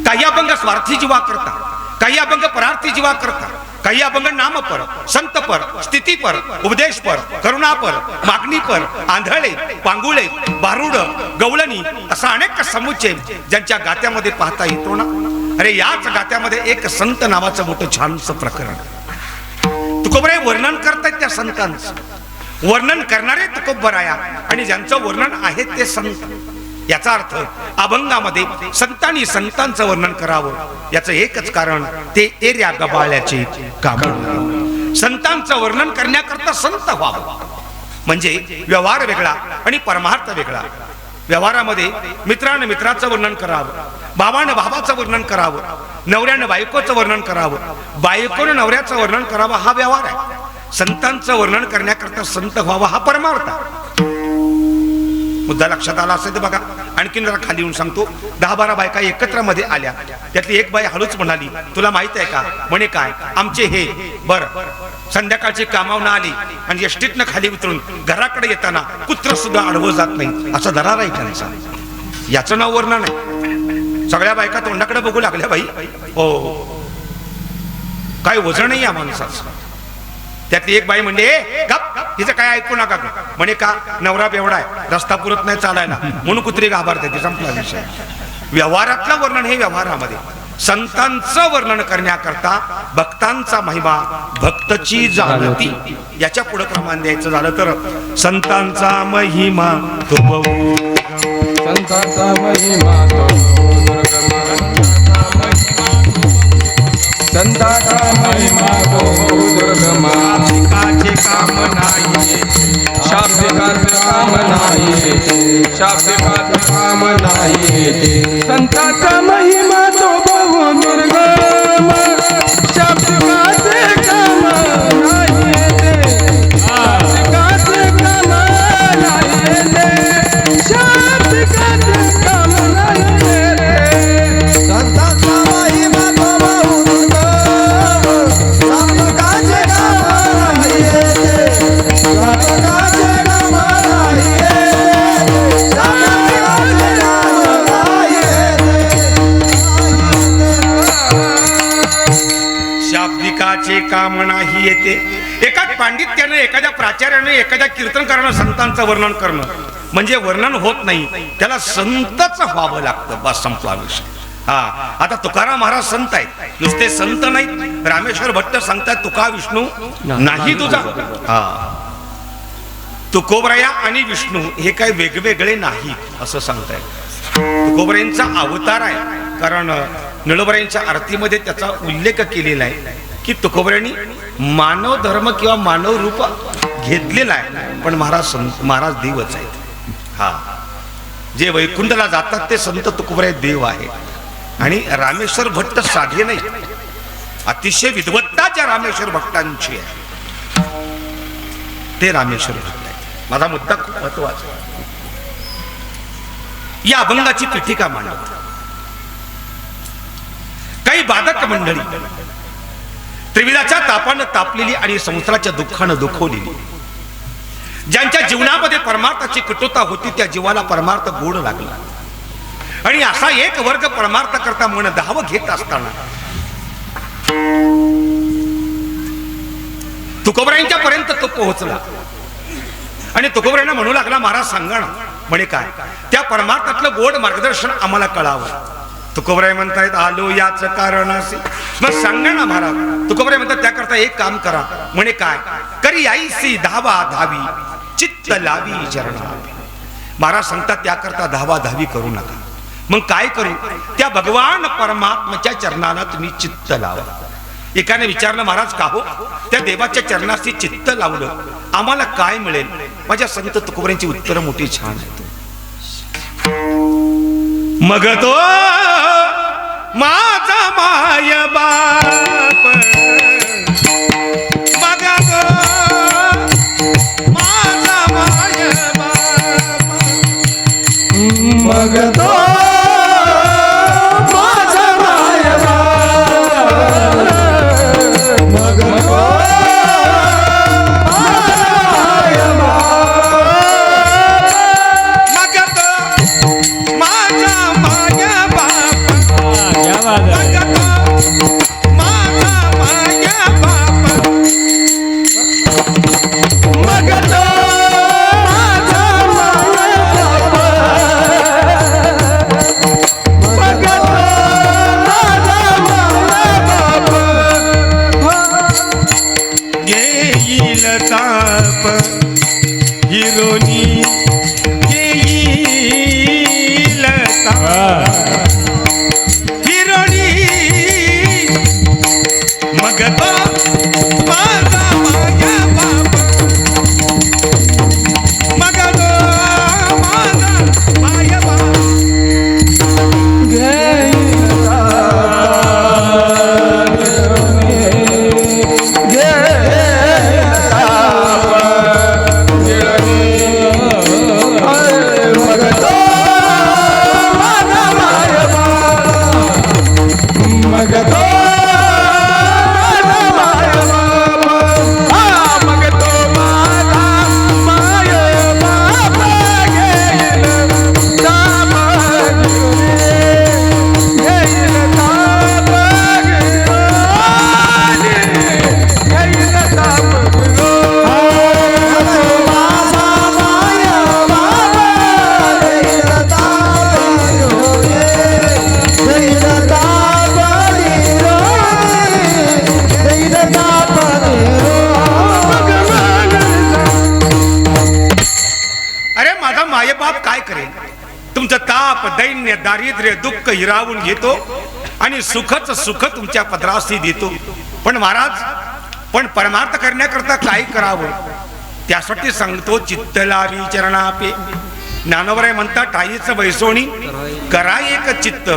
Speaker 1: काही अभंग स्वार्थी जीवा करता, काही अभंग परार्थी जीवा करता, काही अभंग नामपर, संतपर, स्थितीपर, उपदेशपर, करुणापर, मागणीपर, आंधळे, पांगुळे, बारुड, गवळणी असा अनेक समुच्चय ज्यांच्या गात्यामध्ये पाहता येतो ना. अरे याच गात्यामध्ये एक संत नावाचं मोठं छानसं प्रकरण तुकोबरे वर्णन करतायत. त्या संतांचं वर्णन करणारे तुकोबराया आणि ज्यांचं वर्णन आहे ते संत. याचा अर्थ अभंगामध्ये संतांनी संतांचं वर्णन करावं याचं एकच कारण ते एर्या गबाळ्याचे काम. संतांचं वर्णन करण्याकरता संत व्हावं म्हणजे व्यवहार वेगळा आणि परमार्थ वेगळा. व्यवहारामध्ये मित्रानं मित्राचं वर्णन करावं, भावानं भावाचं वर्णन करावं, नवऱ्यानं बायकोचं वर्णन करावं, बायकोनं नवऱ्याचं वर्णन करावं हा व्यवहार आहे. संतांचं वर्णन करण्याकरता संत व्हावा हा परमार्थ. मुद्दा लक्षात आला असेल तर बघा. आणखीन जरा खाली येऊन सांगतो. 10-12 बायका एकत्र मध्ये आल्या. त्यातली एक बाई हळूच म्हणाली, तुला माहित आहे का? म्हणे काय? आमचे हे बरं संध्याकाळची कामावून आली आणि एसटीतनं खाली उतरून घराकडे येताना कुत्र सुद्धा अडवं जात नाही असा दरार आहे त्यांचा. याचं नाव वर्णन आहे. सगळ्या बायका तोंडाकडे बघू लागल्या. बाई हो काय वजन नाही या माणसाचं. त्यातली एक बाई म्हणजे तिचं काय ऐकू नका. म्हणे का? नवरा बेवडा आहे, रस्ता पुरत नाही चालायला म्हणून कुत्री घाबरते. संपला विषय. व्यवहारातलं वर्णन हे व्यवहारामध्ये. संतांचं वर्णन करण्याकरता भक्तांचा महिमा भक्तची जाणती. याच्या पुढे प्रमाण द्यायचं झालं तर संतांचा महिमा तो
Speaker 4: संतांचा महिमा तो संतांचा महिमा तो दुर्गमा. शाब्दिकाचे काम नाही, शाब्दिकाचे काम नाही, शाब्दिकाचे काम नाही. संतांचा महिमा तो बहु दुर्गम, शाब्दिकाचे काम नाही, शाब्दिकाचे काम नाही, शाब्दिकाचे काम नाही.
Speaker 2: संतांचा महिमा तो बहु दुर्गम, शाब्दिकाचे काम नाही येते, शाब्दिकाचे काम नाही येते, शाब्दिकाचे काम नाही येते.
Speaker 1: शाब्दिकाचे काम नाही येते. एकाच पांडित्याने एखाद्या प्राचार्याने एखाद्या कीर्तनकारानं संतांचं वर्णन करणं म्हणजे वर्णन होत नाही. त्याला संतच व्हावं लागतं. बस संपला विषय. हा आता तुकाराम महाराज संत आहेत, नुसते संत नाहीत. रामेश्वर भट्ट सांगतात तुका विष्णू नाही तुझा. हा तुकोबराया आणि विष्णू हे काय वेगवेगळे नाही असं सांगताय. तुकोबरायांचा अवतार आहे. कारण निळबरायांच्या आरतीमध्ये त्याचा उल्लेख केलेला आहे की तुकोबऱ्यांनी मानव धर्म किंवा मानव रूप घेतलेला आहे पण महाराज देवच आहेत. हा जे वैकुंठला जातात ते संत तुकोबराय देव आहे. आणि रामेश्वर भट्ट साधे नाही, अतिशय विद्वत्ता ज्या रामेश्वर भट्टांची आहे ते रामेश्वर भट्ट आहे. माझा मुद्दा खूप महत्वाचा. या अभंगाची पीठिका मांडत काही बाधक मंडळी त्रिविधाच्या तापानं तापलेली आणि संसाराच्या दुःखानं दुखवलेली, ज्यांच्या जीवनामध्ये परमार्थाची कटुता होती त्या जीवाला परमार्थ गोड लागला. आणि असा एक वर्ग परमार्थ करता मन धाव घेत असताना तुकोबरायांच्या पर्यंत तो पोहोचला. आणि तुकोबरायांना म्हणू लागला महाराज सांगा ना. म्हणे काय? त्या परमार्थातलं गोड मार्गदर्शन आम्हाला कळावं. तुकोबराय म्हणतायत आलो याच कारणासी. मग सांगा ना महाराज. तुकोबराय म्हणतात त्याकरता एक काम करा. म्हणे काय? करी आईसी धावा धावी चित्त लावी चरणा. महाराज सांगतात त्याकरता धावा धावी करू नका. मग काय करू? त्या भगवान परमात्म्याच्या चरणाला तुम्ही चित्त लावा. एकाने विचारलं महाराज का हो? त्या देवाच्या चरणाशी चित्त लावलं आम्हाला काय मिळेल? माझ्या संत तुकोबरायांची उत्तर मोठी छान आहेत. मग तो माझा माय बाप, मग तो माझा माय बाप,
Speaker 2: मग तो माझा माय बाप,
Speaker 1: हिरणी मग तो माझा माया बाप मग तो माझा माया बाप अरे माझा मायबाप काय करेल तुमचं ताप दैन्य दारिद्र्य दुःख हिरावून घेतो आणि सुखच सुख तुमच्या पदरासी देतो पण महाराज पण परमार्थ करण्याकरता काय करावं त्यासाठी सांगतो चित्त लावी चरणापे ज्ञानोबराय म्हणतात टाईचं बैसोणी करा एक चित्त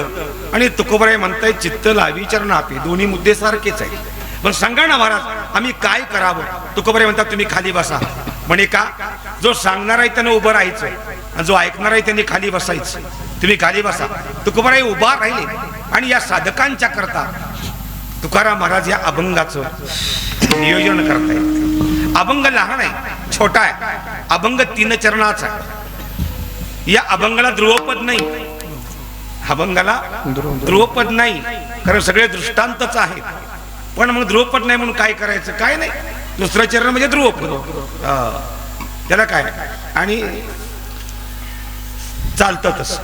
Speaker 1: आणि तुकोबराय म्हणताय चित्त लावी चरणापे दोन्ही मुद्दे सारखेच आहेत पण सांगा ना महाराज आम्ही काय करावं तुकोबराय म्हणतात तुम्ही खाली बसा म्हणे का जो सांगणार आहे त्यानं उभं राहायचं आणि जो ऐकणार आहे त्यांनी खाली बसायचं तुम्ही खाली बसा तुकोबराय उभा राहिले आणि या साधकांच्या करता तुकाराम महाराज या अभंगाचं नियोजन करतायत अभंग लहान आहे छोटा आहे अभंग 3 चरणाचा आहे या अभंगाला ध्रुवपद नाही अभंगाला ध्रुवपद नाही कारण सगळे दृष्टांतच आहेत पण मग ध्रुवपद नाही म्हणून काय करायचं काय नाही दुसरं चरण म्हणजे ध्रुवपद त्याला काय आणि चालतं तसं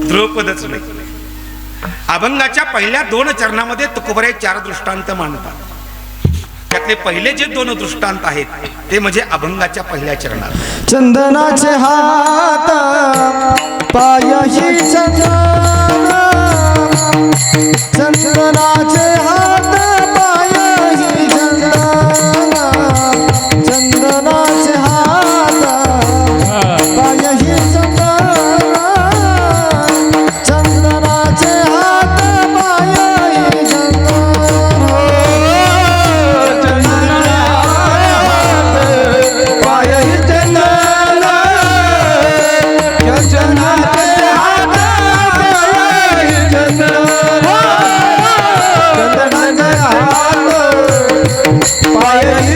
Speaker 1: ध्रुवपदच नाही अभंगाच्या पहिल्या 2 चरणामध्ये तुकोबराय 4 दृष्टांत मांडतात त्यातले पहिले जे 2 दृष्टांत आहेत ते म्हणजे अभंगाच्या पहिल्या चरणात
Speaker 2: चंदनाचे हात पायाशी चंदन चंदनाचे हात पायाशी चंदन चंदनाचे हात पायाशी चंदन चंदनाचे हात पायाशी चंदन
Speaker 4: पायही चंदन चंदनाचे हात पायही चंदन चंदनाचे हात पायही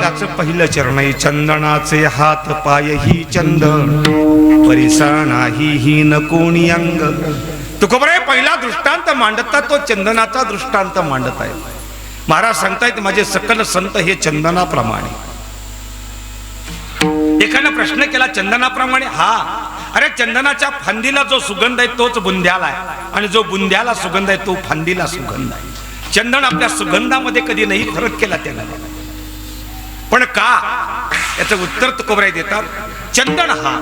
Speaker 1: चंदनाचं पहिलं चरण आहे. चंदनाचे हात पाय ही चंदन, परिसा नाही ही न कोणी अंग. तुकोबराय पहिला दृष्टांत मांडता तो चंदनाचा दृष्टांत मांडत आहे. महाराज सांगतायत माझे सकल संत हे चंदनाप्रमाणे. एकानं प्रश्न केला चंदनाप्रमाणे? हा, अरे चंदनाच्या फांदीला जो सुगंध आहे तोच बुंध्याला आहे, आणि जो बुंध्याला सुगंध आहे तो फांदीला सुगंध आहे. चंदन आपल्या सुगंधामध्ये कधी नाही फरक केला त्याला. पण का, याचं उत्तर तुकोबराय देतात. चंदन हा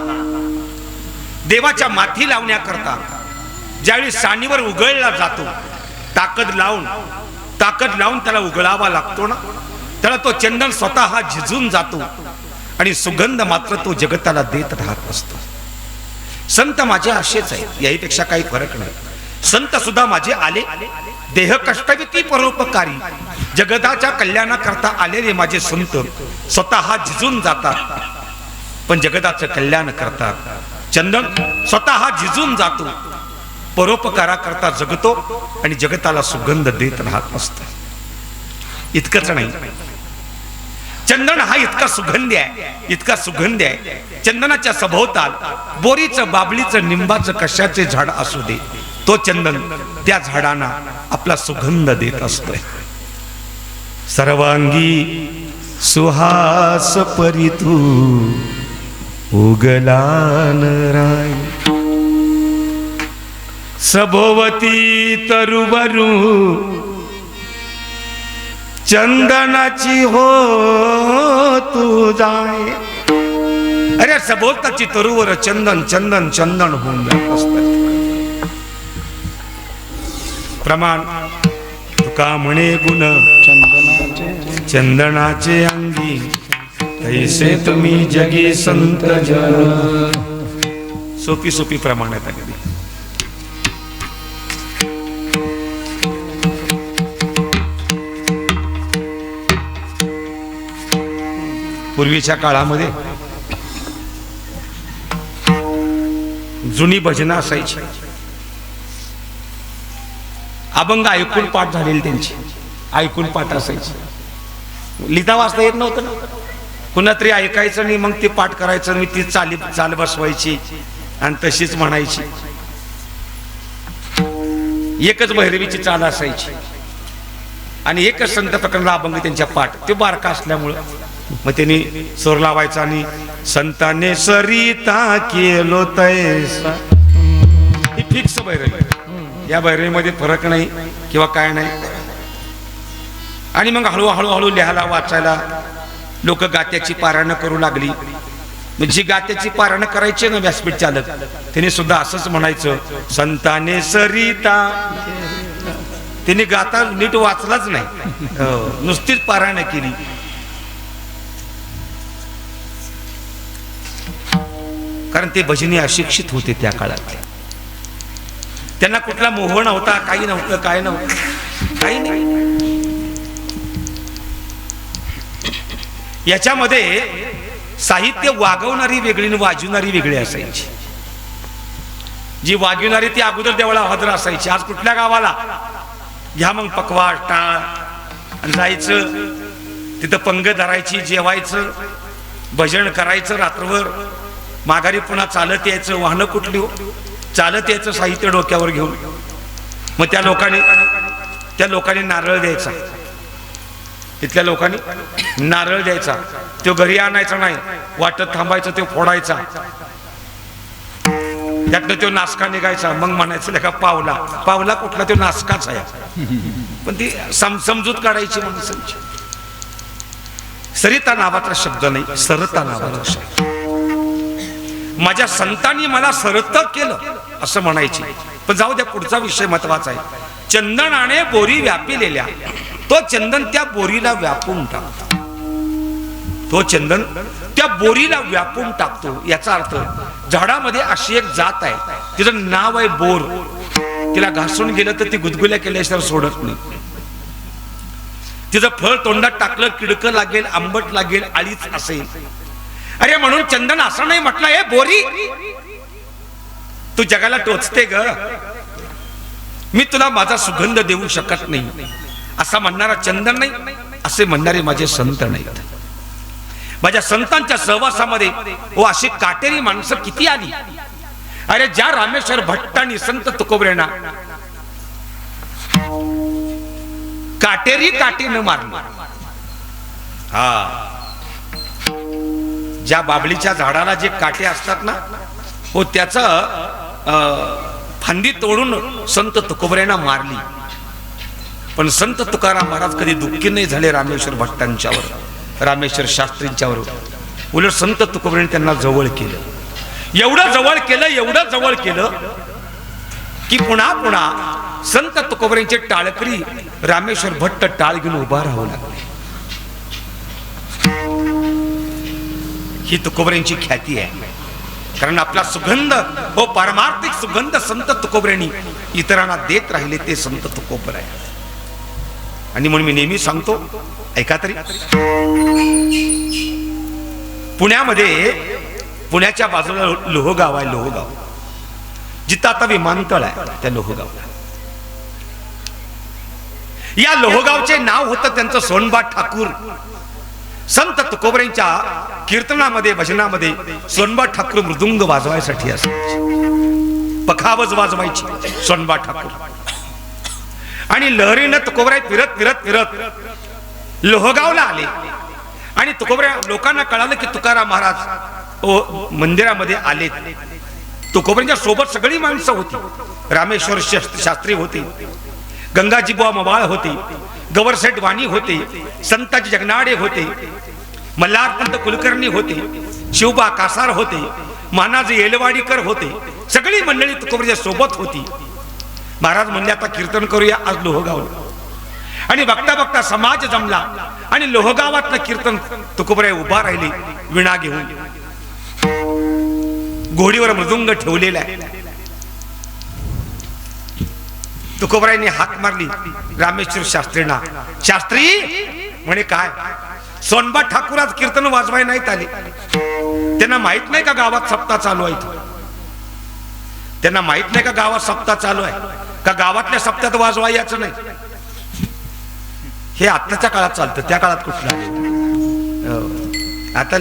Speaker 1: देवाच्या माथी लावण्याकरता ज्यावेळी सानीवर उघळला जातो, ताकद लावून त्याला उघळावा लागतो ना, त्याला तो चंदन स्वतः झिजून जातो आणि सुगंध मात्र तो जगताला देत राहत असतो. संत माझे असेच आहेत, याहीपेक्षा काही फरक नाही. संत सुद्धा माझे आले देह कष्टविती परोपकारी, जगताच्या कल्याणाकरता आलेले माझे संत स्वतः झिजून जातात पण जगताचं कल्याण करतात. चंदन स्वतः झिजून जातो, परोपकाराकरता जगतो आणि जगताला सुगंध देत राहत असतो. इतकंच नाही, चंदन हा इतका सुगंधी आहे. चंदनाच्या सभोवताल बोरीचं, बाबळीचं, निंबाचं, कशाचे झाड असू दे, तो चंदन त्या झाडांना आपला सुगंध देत असतोय. सर्वांगी सुहास परितू उगलान राय, सभोवती तरुबरू चंदनाची हो तू जाय. अरे सभोवताची तरुवर चंदन चंदन चंदन होऊन जात असतात. प्रमाण तुका म्हणे गुण चंदनाचे अंगी, तैसे तुम्ही जगी संत जन. सोपी सोपी प्रमाणात अगदी. पूर्वीच्या काळामध्ये जुनी भजनं असायची, अभंग ऐकून पाठ झालेली त्यांची, ऐकून पाठ असायची. लिहिता वाचता येत नव्हतं ना, कुणा तरी ऐकायचं आणि मग ते पाठ करायचं आणि ती चाल बसवायची आणि तशीच म्हणायची. एकच भैरवीची चाल असायची आणि एकच संत प्रकरणाला अभंग त्यांच्या पाठ. ते बारका असल्यामुळं मग त्यांनी सूर लावायचा आणि संताने सरिता केलो तैसा, ही फिक्स भैरवी. या भैरवीमध्ये फरक नाही किंवा काय नाही. आणि मग हळूहळू लिहायला वाचायला लोक गात्याची पारायण करू लागली. जी गात्याची पारायण करायची ना व्यासपीठ चालक, त्याने सुद्धा असंच म्हणायचं, संताने सरिता. त्यांनी गाता नीट वाचलाच नाही, नुसतीच पारायण केली. कारण ते भजनी अशिक्षित होते त्या काळात. त्यांना कुठला मोह नव्हता, काही नव्हतं, काय नव्हतं, काही नाही. याच्यामध्ये साहित्य वागवणारी वेगळी आणि वाजवणारी वेगळी असायची. जी वागवणारी ती अगोदर देवळा हजर असायची. आज कुठल्या गावाला घ्या मग पकवाट टाळ आणि जायचं तिथं पंग धरायची, जेवायचं, भजन करायचं रात्रभर, माघारी पुन्हा चालत यायचं. वाहनं कुठली हो, चालत यायचं साहित्य डोक्यावर घेऊन. मग त्या लोकांनी नारळ द्यायचा, तिथल्या लोकांनी नारळ द्यायचा. तो घरी आणायचा नाही, वाटत थांबायचं, तो फोडायचा, त्यातनं तो नासका निघायचा. मग म्हणायचं का पावला, पावला कुठला, तो नासकाच आहे. पण ती समजूत काढायची माणसांची. सरिता नावाचा शब्द नाही, सरता नावाचा शब्द. माझ्या संतांनी मला सरत केलं असं म्हणायची. पण जाऊ द्या, पुढचा विषय महत्वाचा आहे. चंदनाने बोरी व्यापिलेल्या, तो चंदन त्या बोरीला व्यापून टाकतो. तो चंदन त्या बोरीला व्यापून टाकतो. याचा अर्थ झाडामध्ये अशी एक जात आहे, तिचं नाव आहे बोर. तिला घासून गेलं तर ती गुदगुल्या केल्याशिवाय सोडत नाही. तिचं फळ तोंडात टाकलं किडकं लागेल, आंबट लागेल, आळीच असेल. अरे म्हणून चंदन असं नाही म्हटलं, हे बोरी तू जगाला टोचते ग, मी तुला माझा सुगंध देऊ शकत नाही असा म्हणणारा चंदन नाही, असे म्हणणारे माझे संत नाहीत. माझ्या संतांच्या सहवासामध्ये अशी काटेरी माणसं किती आली. अरे ज्या रामेश्वर भट्टांनी संत तुकोबरेंना काटेरी काठीनं मारली. हा, ज्या बाबळीच्या झाडाला जे काटे असतात ना, त्याचं फांदी तोडून संत तुकोबरेंना मारली. पण संत तुकाराम महाराज कधी दुःखी नाही झाले रामेश्वर भट्टांच्यावर, रामेश्वर शास्त्रींच्यावर. उलट संत तुकोबरेंनी त्यांना जवळ केलं. एवढं जवळ केलं की पुन्हा पुन्हा संत तुकोबरेंचे टाळकरी रामेश्वर भट्ट टाळ घेऊन उभा राहू लागले. ही तुकोबरेंची ख्याती आहे. कारण आपला सुगंध पारमार्थिक सुगंध संत तुकोबरेंनी इतरांना देत राहिले, ते संत तुकोबर आहे. आणि म्हणून मी नेहमी सांगतो, ऐका तरी, पुण्याच्या बाजूला लोहगाव आहे. लोहगाव जिथं आता विमानतळ आहे, त्या लोहगावला, या लोहगावचे नाव होतं त्यांचं सोनबा ठाकूर. संत तुकोबरेंच्या कीर्तनामध्ये भजनामध्ये सोनबा ठाकूर मृदुंग वाजवायसाठी असायचे, पखावज वाजवायची सोनबा ठाकूर. आणि लहरीनं तुकोबराय फिरत लोहगावला आले. आणि तुकोबऱ्या लोकांना कळालं की तुकाराम महाराज मंदिरामध्ये आले. तुकोबऱ्यांच्या सोबत सगळी माणसं होती. रामेश्वर शास्त्री होते, गंगाजी बुवा मवाळ होते, गवरसेठ वाणी होते, संताजी जगनाडे होते, मल्हारपंत कुलकर्णी होते, शिवबा कासार होते, मानाजी येलवाडीकर होते. सगळी मंडळी तुकोबऱ्याच्या सोबत होती. महाराज म्हणले आता कीर्तन करूया आज लोहगावला. आणि बघता समाज जमला आणि लोहगावातलं कीर्तन तुकोबराय उभा राहिले विणा घेऊन. घोडीवर मृदुंग ठेवलेला आहे. तुकोबरायांनी हाक मारली रामेश्वर शास्त्रींना. शास्त्री म्हणे काय? सोनबा ठाकूर आज कीर्तन वाजवाय नाहीत आले. त्यांना माहित नाही का गावात सप्ताह चालू आहे? त्यांना माहित नाही का गावात सप्ताह चालू आहे? का गावातल्या सप्त्यात वाजवाय याचं नाही? हे आत्ताच्या काळात चालतं, त्या काळात कुठलं आहे? आता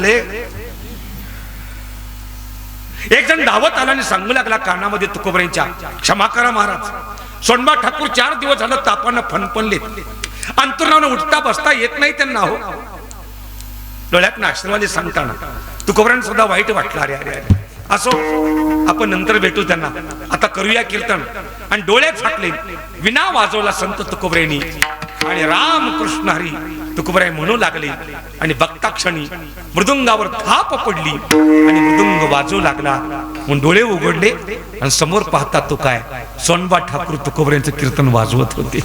Speaker 1: एक जण धावत आला आणि सांगू लागला कानामध्ये तुकोबरेंच्या, क्षमा करा महाराज, सोनबा ठाकूर 4 दिवस झालं तापानं फणफणलेत, अंतुरणानं उठता बसता येत नाही त्यांना. हो, डोळ्यात आश्रवाले सांगताना तुकोबरांना सुद्धा वाईट वाटलं. अरे अरे अरे, असो, आपण नंतर भेटू त्यांना, आता करूया कीर्तन. आणि डोळे फाटले. विना वाजवला संत तुकोबरेंनी आणि रामकृष्ण हरी तुकोबराय म्हणू लागले. आणि बघता क्षणी मृदुंगावर थाप पडली आणि मृदुंग वाजवू लागला. म्हणून डोळे उघडले आणि समोर पाहता तो काय, सोनबा ठाकूर तुकोबऱ्यांचं कीर्तन वाजवत होते.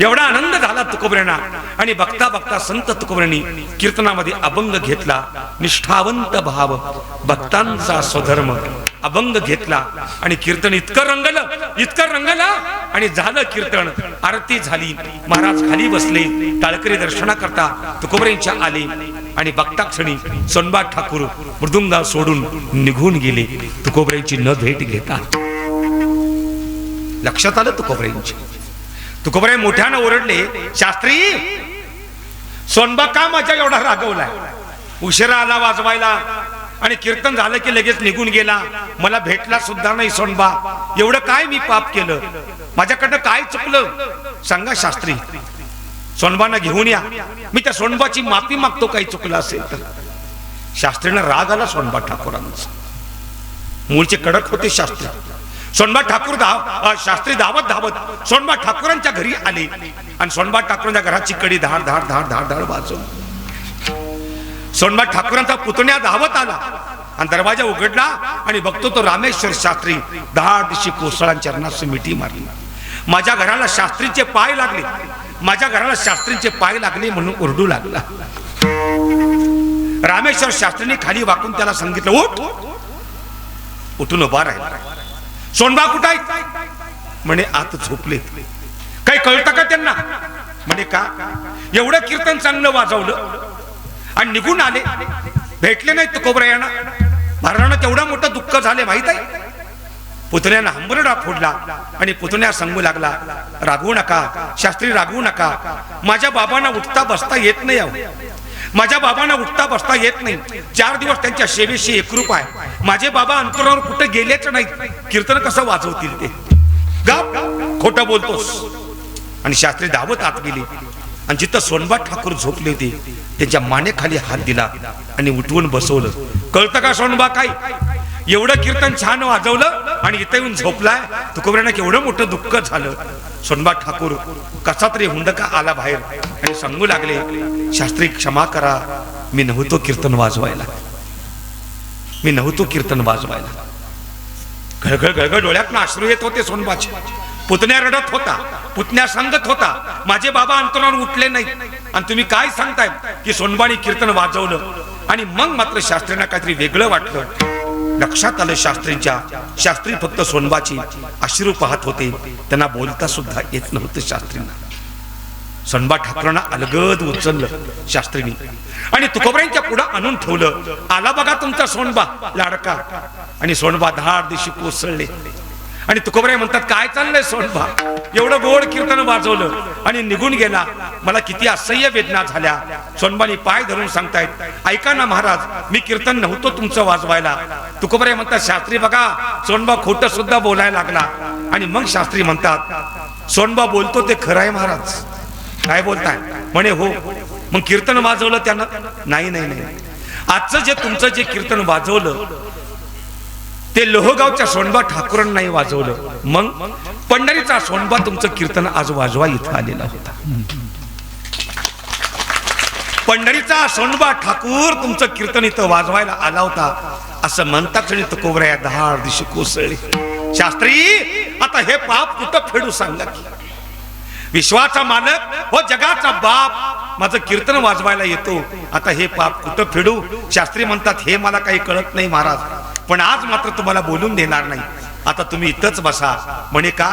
Speaker 1: एवढा आनंद झाला तुकोबऱ्यांना. आणि बघता संत तुकोबऱ्यांनी कीर्तनामध्ये अभंग घेतला. निष्ठावंत भाव भक्तांचा स्वधर्म अभंग घेतला. आणि कीर्तन इतकं रंगलं आणि झालं कीर्तन. आरती झाली. महाराज खाली बसले. टाळकरी दर्शना करता तुकोबऱ्यांच्या आले. आणि बघता क्षणी सोनबा ठाकूर मृदुंगा सोडून निघून गेले, तुकोबऱ्यांची न भेट घेता. लक्षात आलं तुकोबऱ्यांची. तुकोबराय मोठ्यानं ओरडले, शास्त्री, सोनबा का माझ्या एवढा रागवलाय? उशिरा आला वाजवायला आणि कीर्तन झालं की लगेच निघून गेला. मला भेटला सुद्धा नाही सोनबा. एवढं काय मी पाप केलं? माझ्याकडनं काय चुकलं? सांगा शास्त्री. सोनबाना घेऊन या, मी त्या सोनबाची माफी मागतो काही चुकलं असेल तर. शास्त्रींना राग आला सोनबा ठाकूरांचा. मूळचे कडक होते शास्त्री. सोनबा ठाकूर शास्त्री धावत सोनबा ठाकूरांच्या घरी आले. आणि सोनबा ठाकूरांच्या घराची कडी धाड धाड धाड धाड धाड वाजवली. सोनबा ठाकूरांचा पुतण्या धावत आला आणि दरवाजा उघडला आणि बघतो तो रामेश्वर शास्त्री धाड दिशी कोसळांच्या चरणास मिठी मारली. माझ्या घराला शास्त्रीचे पाय लागले, माझ्या घराला शास्त्रींचे पाय लागले म्हणून ओरडू लागला. रामेश्वर शास्त्रीने खाली वाकून त्याला सांगितलं, उठ. उठून उभा राहिला. सोनबा कुठं आहे? म्हणे आत झोपले. काही कळतं का त्यांना? म्हणे का? एवढं कीर्तन चांगलं वाजवलं आणि निघून आले, भेटले नाही तुकोबरायांना. महाराजांना तेवढं मोठं दुःख झाले माहित आहे. पुतण्यानं हंबरडा फोडला आणि पुतण्या सांगू लागला, रागवू नका शास्त्री, रागवू नका. माझ्या बाबांना उठता बसता येत नाही. माझ्या बाबांना उठता बसता येत नाही, 4 दिवस त्यांच्या सेवेशी एकरूप आहे. माझे बाबा अंतरावर कुठे गेलेच नाहीत, कीर्तन कसं वाजवतील ते? गाव खोटं बोलतोस. आणि शास्त्री धावत आत गेले आणि जिथं सोनबा ठाकूर झोपले होते त्यांच्या मानेखाली हात दिला आणि उठवून बसवलं. कळतं का सोनबा काय? एवढं कीर्तन छान वाजवलं आणि इथे येऊन झोपलाय. तुकोबऱ्यांना केवढं मोठं दुःख झालं. सोनबा ठाकूर कसा तरी हुंडका आला बाहेर आणि सांगू लागले, शास्त्री क्षमा करा, मी नव्हतो कीर्तन वाजवायला, मी नव्हतो कीर्तन वाजवायला. घळघळ घळघळ डोळ्यातनं अश्रू येत होते सोनबाचे. पुतण्या रडत होता, पुतण्या सांगत होता, माझे बाबा अंतरावर उठले नाही आणि तुम्ही काय सांगताय की सोनबाने कीर्तन वाजवलं. आणि मग मात्र शास्त्रींना काहीतरी वेगळं वाटलं. लक्षात आलं शास्त्रींच्या. शास्त्री फक्त सोनबाची अश्रू पाहत होते, त्यांना बोलता सुद्धा येत नव्हतं शास्त्रींना. सोनबा ठाकरांना अलगद उचललं शास्त्रींनी आणि तुकोबऱ्यांच्या पुढे आणून ठेवलं. आला बघा तुमचा सोनबा लाडका. आणि सोनबा धाड दिशी कोसळले. आणि तुकोबराय म्हणतात, काय चाललंय सोनबा? एवढं गोड कीर्तन वाजवलं आणि निघून गेला, मला किती असह्य वेदना झाल्या. सोनबानी पाय धरून सांगतायत, ऐका ना महाराज, मी कीर्तन नव्हतो तुमचं वाजवायला. तुकोबराय म्हणतात, शास्त्री बघा, सोनबा खोटं सुद्धा बोलायला लागला. आणि मग शास्त्री म्हणतात, सोनबा बोलतो ते खरं आहे महाराज. काय बोलताय? म्हणे हो. मग कीर्तन वाजवलं त्यानं? नाही नाही नाही, आजचं जे तुमचं जे कीर्तन वाजवलं ते लोहगावच्या सोनबा ठाकूरांना नाही वाजवलं. मग पंढरीचा सोनबा तुमचं कीर्तन आज वाजवा इथं आलेला होता. पंढरीचा सोनबा ठाकूर तुमचं कीर्तन इथं वाजवायला आला होता असं म्हणता क्षणी तुकोबऱ्या धाड दिशी कोसळली. शास्त्री, आता हे पाप कुठं फेडू सांगा की? विश्वाचा मालक हो, जगाचा बाप माझं कीर्तन वाजवायला येतो, आता हे पाप कुठं फेडू? शास्त्री म्हणतात, हे मला काही कळत नाही महाराज, पण आज मात्र तुम्हाला बोलून देणार नाही. आता तुम्ही इथंच बसा. म्हणे का?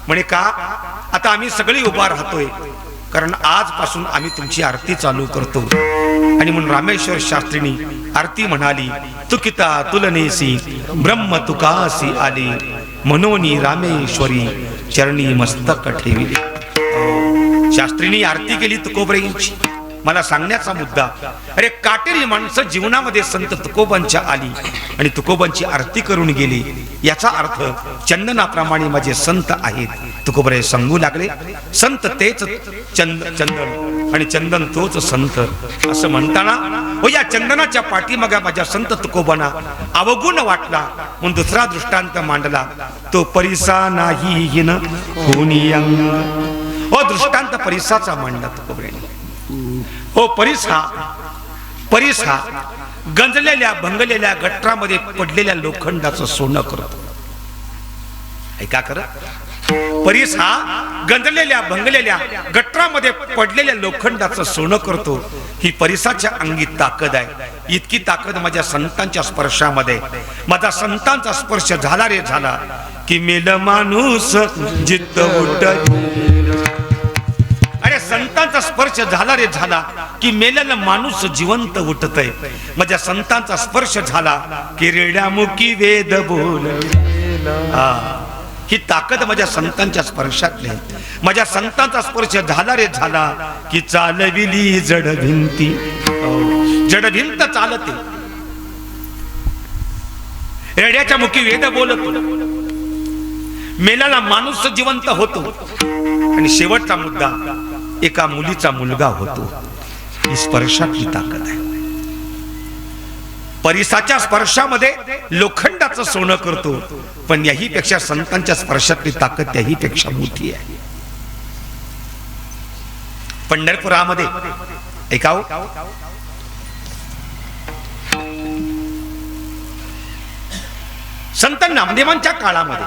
Speaker 1: म्हणे का? आता आम्ही सगळी उभा राहतोय, कारण आजपासून आम्ही तुमची आरती चालू करतो. आणि म्हणून रामेश्वर शास्त्रीनी आरती म्हणाली, तुकिता तुलनेसी ब्रह्म तुकासी आली, मनोनी रामेश्वरी चरणी मस्तक ठेविले. शास्त्रीनी आरती केली तुकोबराईंची. मला सांगण्याचा मुद्दा, अरे काटेरी माणसं जीवनामध्ये संत तुकोबांच्या आली आणि तुकोबांची आरती करून गेली. याचा अर्थ चंदनाप्रमाणे माझे संत आहेत. तुकोबराय सांगू लागले, संत तेच चंदन आणि चंदन तोच संत. असं म्हणताना हो, या चंदनाच्या पाठीमागे माझ्या संत तुकोबांना अवगुण वाटला म्हणून दुसरा दृष्टांत मांडला, तो परिसा नाही हिन कोणी अंग. हो, दृष्टांत परिसाचा मांडला तुकोबरायांनी. हो, परिस हा गंजलेल्या भंगलेल्या गट्रामध्ये पडलेल्या लोखंडाचं सोनं करतो. ऐका खरं, परिस हा गंजलेल्या भंगलेल्या गट्रामध्ये पडलेल्या लोखंडाचं सोनं करतो. ही परिसाच्या अंगी ताकद आहे. इतकी ताकद माझ्या संतांच्या स्पर्शामध्ये. माझा संतांचा स्पर्श झाला रे झाला की मेल माणूस जिद्द उठ. अरे संतांचा स्पर्श झाला रे झाला की मेलेला माणूस जिवंत उठतय. माझ्या संतांचा स्पर्श झाला की रेड्यामुखी वेद बोल. ही ताकद माझ्या संतांच्या स्पर्शातली. माझ्या संतांचा स्पर्श झाला रे झाला की चालविली जड भिंती. जड भिंत चालते, रेड्याच्या मुखी वेद बोलतो, मेलेला माणूस जिवंत होतो. आणि शेवटचा मुद्दा, एका मुलीचा मुलगा होतो. ही स्पर्शातली ताकद आहे. परिसाच्या स्पर्शामध्ये लोखंडाचं सोनं करतो, पण याही पेक्षा संतांच्या स्पर्शातली ताकद त्याही पेक्षा मोठी आहे. पंढरपुरामध्ये ऐकाव, संत नामदेवांच्या काळामध्ये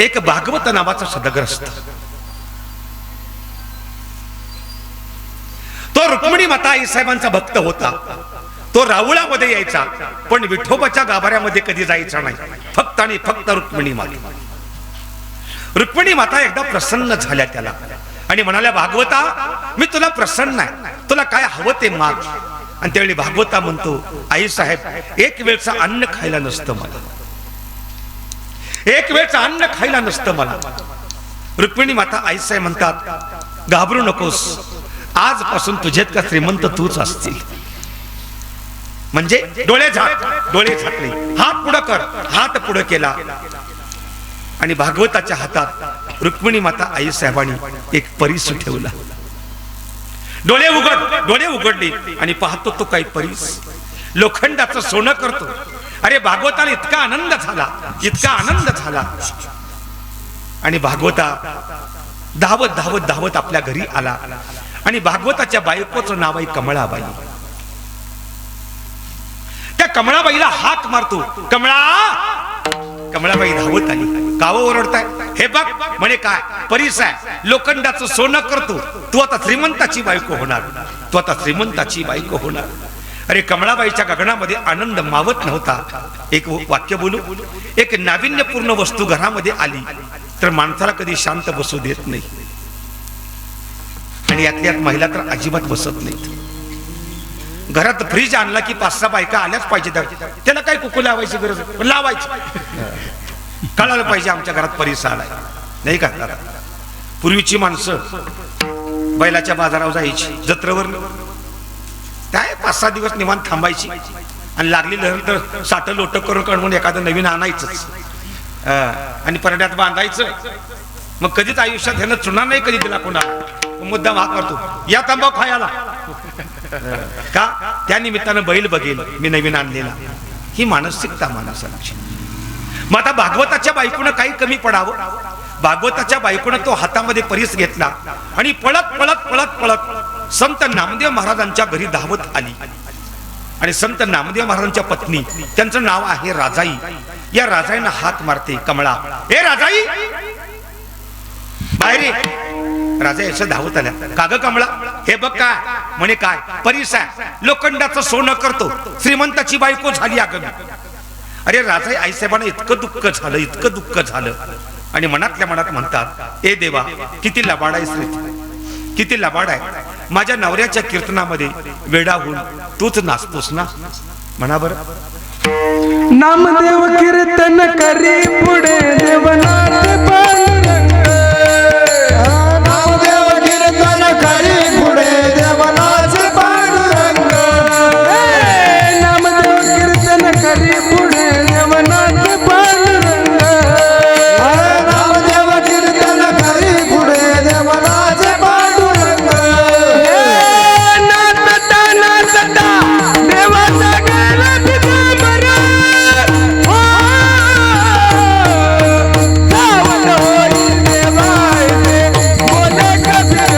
Speaker 1: एक भागवत नावाचा सदग्रस्त, तो रुक्मिणी माता आई साहेबांचा भक्त होता. तो रावळामध्ये यायचा, पण विठोबाच्या गाभाऱ्यामध्ये कधी जायचा नाही. फक्त आणि फक्त रुक्मिणी माता. रुक्मिणी माता एकदा प्रसन्न झाल्या त्याला आणि म्हणाल्या, भागवता मी तुला प्रसन्न आहे, तुला काय हवं ते माग. आणि त्यावेळी भागवता म्हणतो, आई साहेब एक वेळचं अन्न खायला नसतं मला, एक वेळचं अन्न खायला नसतं मला. रुक्मिणी माता आई साहेब म्हणतात, घाबरू नकोस, आजपासून तुझ्यात का श्रीमंत तूच असतील. म्हणजे डोळे झाकले, हात पुढं कर. हात पुढं केला आणि भागवताच्या हातात रुक्मिणी माता आई साहेबांनी एक परीस ठेवला. डोळे उघडले आणि पाहतो तो काही परीस लोखंडाचं सोनं करतो. अरे भागवताला इतका आनंद झाला आणि भागवता धावत आपल्या घरी आला आणि भागवताच्या बायकोचं नाव आहे कमळाबाई. त्या कमळाबाईला हाक मारतो, कमळाबाई धावत आली. काव ओरडताय? हे बघ म्हणे काय परीस आहे, लोखंडाचं सोनं करतो, तू आता श्रीमंताची बायको होणार. अरे कमळाबाईच्या गगनामध्ये आनंद मावत नव्हता. एक वाक्य बोलू, एक नाविन्यपूर्ण वस्तू घरामध्ये आली तर माणसाला कधी शांत बसू देत नाही आणि यातल्यात महिला तर अजिबात बसत नाहीत. घरात फ्रीज आणला की 5-6 बायका आल्याच पाहिजे. त्याला काय कुकू लावायची गरज, लावायची. कळायला पाहिजे आमच्या घरात परीस आलाय, नाही का? पूर्वीची माणसं बैलाच्या बाजारावर जायची, जत्रेवर काय 5-6 दिवस निवांत थांबायची आणि लागली लहर तर साठं लोट करून काढून एखादं नवीन आणायचंच आणि परड्यात बांधायचं. मग कधीच आयुष्यात ह्यानं चुना नाही कधी दिला कोणाला. मुद्दाम हा करतो, या तंबाखू खायला का? त्या निमित्तानं बैल बघेल मी नवीन आणलेला. ही मानसिकता माणसाची. मग आता भागवताच्या बायकोनं काही कमी पडावं. भागवताच्या बायकोनं तो हातामध्ये परीस घेतला आणि पळत संत नामदेव महाराजांच्या घरी धावत आली. आणि संत नामदेव महाराजांच्या पत्नी, त्यांचं नाव आहे राजाई. या राजाईनं हात मारते, कमळा, ए राजाई बाहेर ये. राजा याच्या धावत आल्या. का ग कमळा? हे बघ काय म्हणे, काय परीस आहे, लोखंडाचं सोनं करतो, श्रीमंताची बायको झाली अगं. अरे राजा आईसाहेबांना इतकं दुःख झालं आणि मनातल्या मनात म्हणतात, ए देवा किती लबाड आहेस रे, किती लबाड आहे. माझ्या नवऱ्याच्या कीर्तनामध्ये वेडा होऊन तूच नाचतोस ना. म्हणा बरं.
Speaker 4: नामदेव कीर्तन करी पुढे देवनाथ पांडुरंग.
Speaker 3: नामदेव कीर्तन करी पुढे देवनाथ पांडुरंग.
Speaker 4: नामदेव कीर्तन करी पुढे देवनाथ पांडुरंग.
Speaker 3: नामदेव कीर्तन करी पुढे देवनाथ पांडुरंग.
Speaker 4: नाचता देवाचा गेला पितांबर. सावध होई देवाचे बोले कबीर.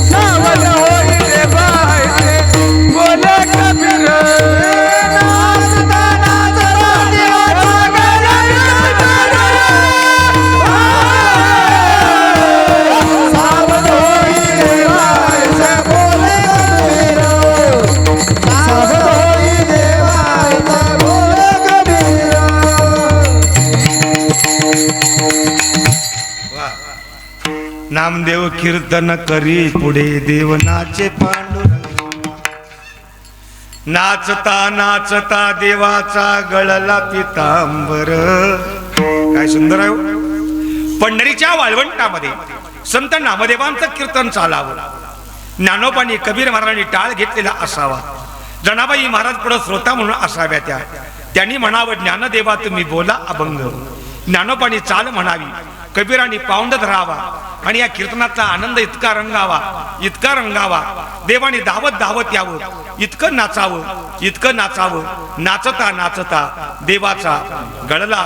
Speaker 4: सावध होई देवाचे बोले कबीर.
Speaker 3: सावध होई देवाचे बोले कबीर. सावध होई देवाचे बोले कबीर.
Speaker 1: नामदेव कीर्तन करी पुढे देवनाचे पांडुरंग. नाचता देवाचा गळला पितांबर. काय सुंदर आहे. पंढरीच्या वाळवंटामध्ये संत नामदेवांचं कीर्तन चालावं. ज्ञानोबांनी कबीर महाराजांनी टाळ घेतलेला असावा. जनाबाई महाराज पुढे श्रोता म्हणून असाव्या. त्यांनी म्हणावं, ज्ञानदेवा तुम्ही बोला अभंग. ज्ञानोबांनी चाल म्हणावी, कबीरांनी पाऊंड धरावा आणि या कीर्तनाचा आनंद इतका रंगावा. देवाने धावत यावं, इतकं नाचावं. नाचता देवाचा गळला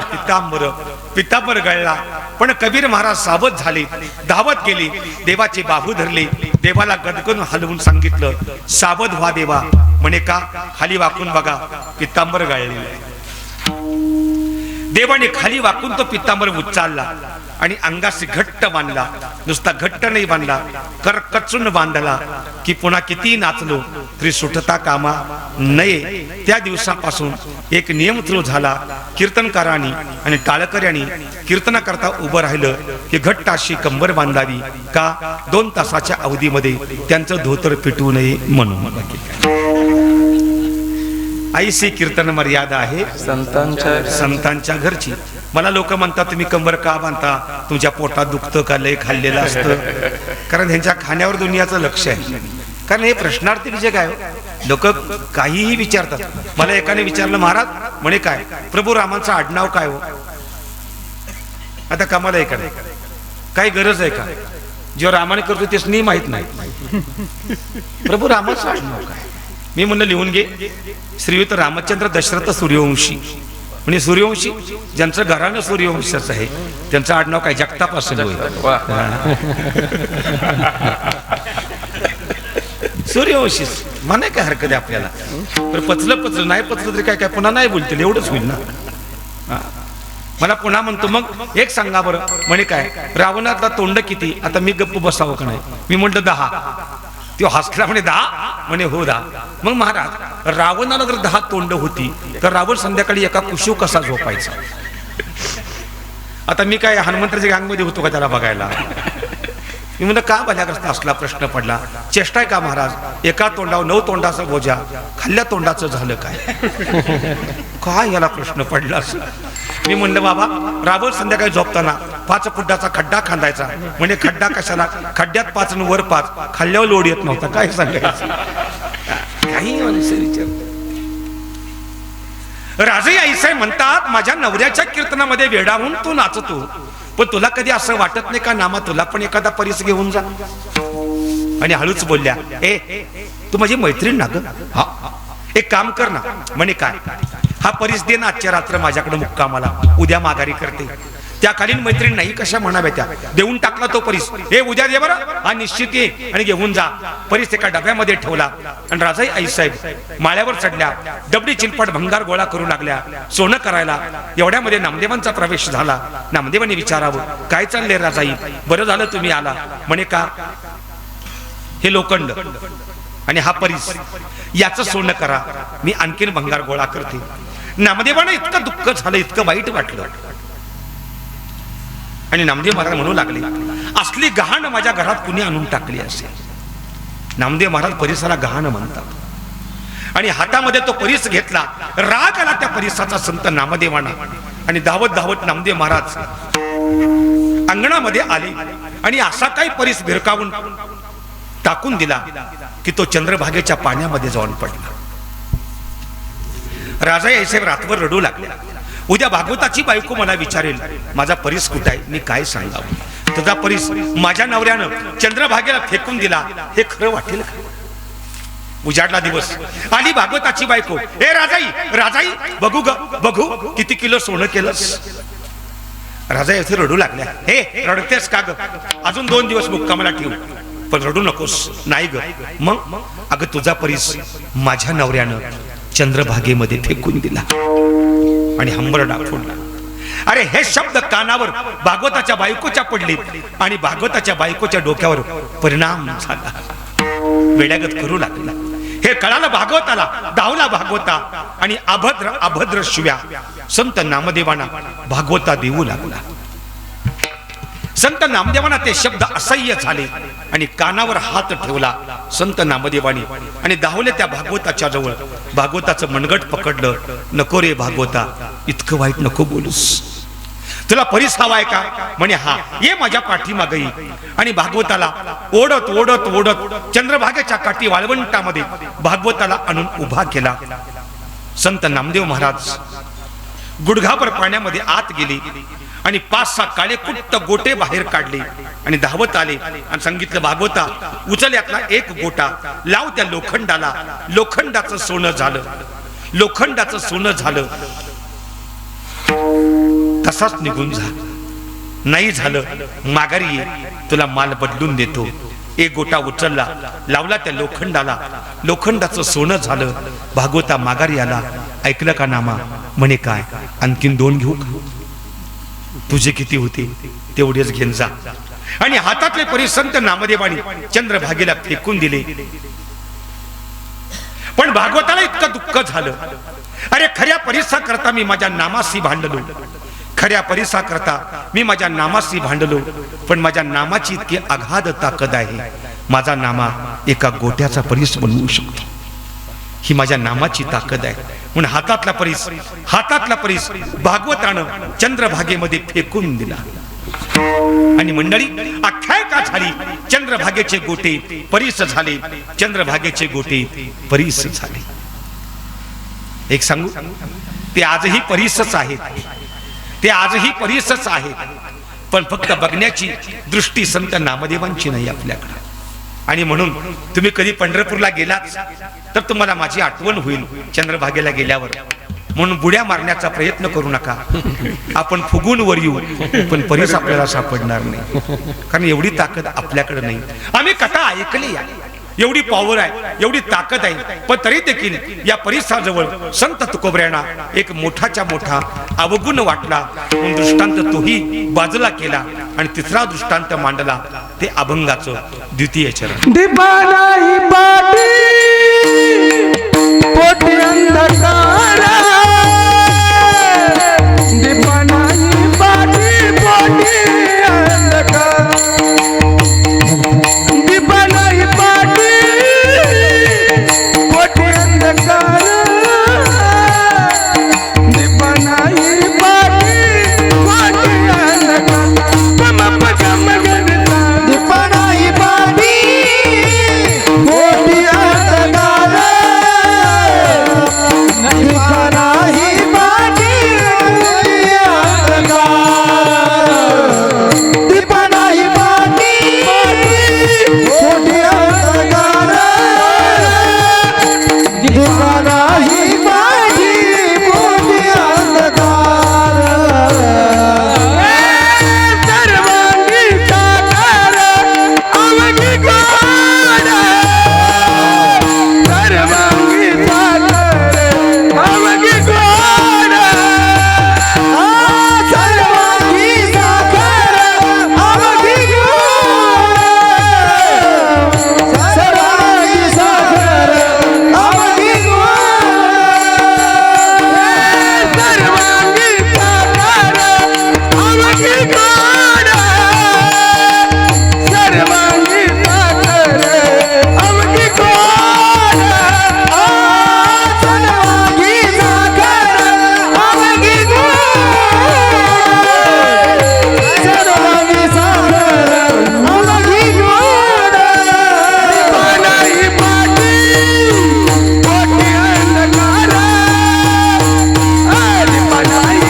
Speaker 1: पितांबर गळला. पण कबीर महाराज सावध झाले, धावत गेले, देवाचे बाहू धरले, देवाला गदगदून हलवून सांगितलं, सावध व्हा देवा. म्हणे का? खाली वाकून बघा, पितांबर गळले. देवाने खाली वाकून तो पितांबर उचलला आणि अंगाशी घट्ट बांधला. नुसता घट्ट नाही बांधला, कचून बांधला की पुन्हा किती नाचलो तरी सुटता कामा नये. त्या दिवसापासून एक नियम सुरू झाला. कीर्तनकारांनी आणि टाळकऱ्यांनी कीर्तनाकरता उभं राहिलं की घट्ट अशी कंबर बांधावी. का? 2 तासाच्या अवधीमध्ये त्यांचं धोतर पिटू नये म्हणून. ऐसी कीर्तन मर्यादा आहे संतांच्या घरची. मला लोक म्हणतात तुम्ही कंबर का बांधता, तुमच्या पोटात दुखतं का, लय खाल्लेलं असतं. कारण ह्यांच्या खाण्यावर दुनियाचं लक्ष आहे. कारण हे प्रश्नार्थी विषय काय, लोक काहीही विचारतात. मला एकाने विचारलं, महाराज म्हणे काय प्रभू रामांचं आडनाव काय हो. आता कामाला एकाने काही गरज आहे का, जेव्हा रामाने करतो तेच नाही माहित नाही. प्रभू रामाचं आडनाव काय. मी म्हणलं लिहून घे, श्रीयुत रामचंद्र दशरथ सूर्यवंशी. म्हणजे सूर्यवंशी ज्यांचं घराणं सूर्यवंशाचं आहे त्यांचं आडनाव काय जगताप असं होईल. सूर्यवंशी म्हणाय काय हरकत आहे आपल्याला. तर पचलं नाही पचलं तरी काय काय पुन्हा नाही बोलतील एवढंच होईल ना. मला पुन्हा म्हणतो मग एक सांगा बरं. म्हणे काय रावणातला तोंड किती. आता मी गप्प बसावं का नाही. मी म्हटलं 10. तो हसला म्हणे 10. म्हणे हो 10. मग महाराज रावणाला जर 10 तोंड होती तर रावण संध्याकाळी एका कुशीव कसा झोपायचा. आता मी काय हनुमंताच्या गँगमध्ये होतो का त्याला बघायला. मी म्हणलं का भल्याग्रस्त असला प्रश्न पडला. चेष्टा आहे का महाराज, एका तोंडावर 9 तोंडाचा बोजा, खाल्ल्या तोंडाचं झालं काय. काय याला प्रश्न पडला. मी म्हणलं बाबा रावण संध्याकाळी झोपताना 5 फुटाचा खड्डा खांदायचा. म्हणजे खड्डा कशाला, खड्ड्यात 5 आणि वर 5, खाल्ल्यावर लोड येत नव्हता. काय सांगायचं. काही मनुष्य विचार. राजे आईसाई म्हणतात माझ्या नवऱ्याच्या कीर्तनामध्ये वेडाहून तू नाचतो, पण तुला कधी असं वाटत नाही का नामा तुला पण एखादा परीस घेऊन जा. आणि हळूच बोलल्या, ए तू माझी मैत्रीण ना ग. हा एक काम कर ना. म्हणे काय, हा परीस दे ना आजच्या रात्र माझ्याकडे मुक्कामाला, उद्या माघारी करते. त्या खालील मैत्रीण नाही कशा म्हणाव्या त्या. देऊन टाकला तो परीस. हे उद्या दे बरं, हा निश्चित ये आणि घेऊन जा. परीस एका डब्यामध्ये ठेवला आणि राजाई आईसाहेब माळ्यावर चढल्या. डबडी चिलपट भंगार गोळा करू लागल्या, सोनं करायला. एवढ्यामध्ये नामदेवांचा प्रवेश झाला. नामदेवांनी विचारावं काय चाललंय राजाई, बरं झालं तुम्ही आला. म्हणे का, हे लोखंड आणि हा परीस याचं सोनं करा, मी आणखीन भंगार गोळा करते. नामदेवांना इतकं दुःख झालं, इतकं वाईट वाटलं. आणि नामदेव महाराज म्हणू लागले असली गहाण माझ्या घरात कुणी आणून टाकली असेल. नामदेव महाराज परिसाला गहाण म्हणतात. आणि हातामध्ये तो परीस घेतला. राग आला त्या परिसाचा संत नामदेवांना. आणि धावत धावत नामदेव महाराज अंगणामध्ये आले आणि असा काही परीस भिरकावून टाकून दिला की तो चंद्रभागेच्या पाण्यामध्ये जाऊन पडला. राजा यायसाहेब रातभर रडू लागले. उद्या भागवताची बायको मला विचारेल माझा परीस कुठे आहे, मी काय सांगावं. तुझा परीस माझ्या नवऱ्यानं चंद्रभागेला फेकून दिला, हे खरं वाटेल का. उजाडला दिवस, आली भागवताची बायको. ए राजाई राजाई बघू ग बघू किती किलो सोनं केलंस. राजा येथे रडू लागल्या. हे रडतेस का ग, अजून 2 दिवस मुक्कामाला ठेवू, पण रडू नकोस. नाही ग. मग अगं तुझा परीस माझ्या नवऱ्यानं चंद्रभागेमध्ये फेकून दिला आणि हंबरडा फोडला. अरे हे शब्द कानावर भागवताच्या बायकोच्या पडले आणि भागवताच्या बायकोच्या डोक्यावर परिणाम झाला. वेड्यागत करू लागला. हे कळालं भागवताला. धावला भागवता आणि अभद्र शिव्या संत नामदेवांना भागवता देऊ लागला. संत नामदेवांना ते शब्द असह्य झाले आणि कानावर हात ठेवला संत नामदेवानी आणि धावले त्या भागवताच्या जवळ. भागवताचं मनगट पकडलं. नको रे भागवता, इतकं वाईट नको बोलूस. तुला परीस हवाय का. म्हणे हा, ये माझ्या पाठीमागे. आणि भागवताला ओढत ओढत ओढत चंद्रभागेच्या काठी वाळवंटामध्ये भागवताला आणून उभा केला. संत नामदेव महाराज गुडघाभर पाण्यामध्ये आत गेले आणि 5-6 काळे कुट्ट गोटे बाहेर काढले आणि धावत आले आणि सांगितलं भागवता उचल यातला एक गोटा, लाव त्या लोखंडाला. लोखंडाचं सोनं झालं. लोखंडाचं सोनं झालं. तसाच निघून जा. नाही झालं माघारी ये, तुला माल बदलून देतो. एक गोटा उचलला, लावला त्या लोखंडाला. लोखंडाचं सोनं झालं. भागवता माघारी आला. ऐकलं का नामा. म्हणे काय, आणखीन 2 घेऊ का. तुझे किती होते तेवढेच घेऊन जा. आणि हातातले परिसंत नामदेवानी चंद्रभागेला फेकून दिले. पण भागवताला इतकं दुःख झालं. अरे खऱ्या परिसा करता मी माझ्या नामाशी भांडलो. खऱ्या परिसा करता मी माझ्या नामाशी भांडलो. पण माझ्या नामाची इतकी अगाध ताकद आहे. माझा नामा एका गोट्याचा परीस बनवू शकतो. ही माझ्या नामाची ताकद आहे. म्हणून हातातला परीस भागवतानं चंद्रभागेमध्ये फेकून दिला. आणि मंडळी आख्यायिका झाली, चंद्रभागेचे गोटे परीस झाले, चंद्रभागेचे गोटे परीस झाले. एक सांगू, ते आजही परीसच आहेत, ते आजही परीसच आहेत, पण फक्त बघण्याची दृष्टी संत नामदेवांची नाही आपल्याकडे. आणि म्हणून तुम्ही कधी पंढरपूरला गेलात तर तुम्हाला माझी आठवण होईल चंद्रभागेला गेल्यावर. म्हणून बुड्या मारण्याचा प्रयत्न करू नका. आपण फुगून वर येऊ, पण परीस आपल्याला सापडणार नाही, कारण एवढी ताकद आपल्याकडे नाही. आम्ही कथा ऐकली आहे, एवढी पॉवर आहे, एवढी ताकद आहे, पण तरी देखील या परिसराजवळ संत तुकोबऱ्यांना एक मोठाच्या मोठा अवगुण वाटला. म्हणून दृष्टांत तोही बाजूला केला आणि तिसरा दृष्टांत मांडला, ते अभंगाचं द्वितीय चरण.
Speaker 4: दीपानाही पाटी पोटी अंधकार, दीपानाही पाटी पोटी अंधकार, दीपानाही पाटी पोटी अंधकार, दीपानाही पाटी पोटी अंधकार.
Speaker 3: दीपानाही पाटी पोटी अंधकार, दीपानाही पाटी पोटी अंधकार, दीपानाही पाटी पोटी अंधकार, दीपानाही पाटी पोटी अंधकार.
Speaker 4: सर्वांगी साकार अवघी गोड, सर्वांगी साकार अवघी गोड,
Speaker 3: सर्वांगी साखर अवघी गोड, सर्वांगी साखर अवघी गोड,
Speaker 4: सर्वांगी साकार अवघी गोड, सर्वांगी साकार अवघी गोड,
Speaker 3: सर्वांगी साखर अवघी गोड, सर्वांगी साखर अवघी गोड.
Speaker 4: दीपानाही पाटी पोटी अंधकार, दीपानाही पाटी पोटी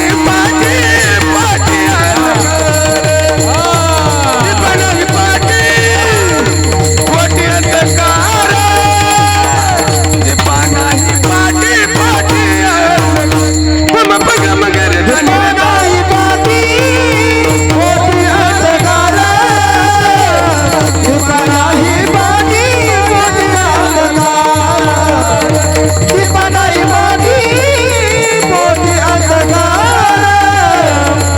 Speaker 4: अंधकार, दीपानाही पाटी पोटी अंधकार, दीपानाही पाटी पोटी अंधकार. पग मगर धनी
Speaker 3: दीपानाही पाटी पोटी अंधकार, दीपानाही पाटी पोटी अंधकार, दीपानाही पाटी पोटी अंधकार,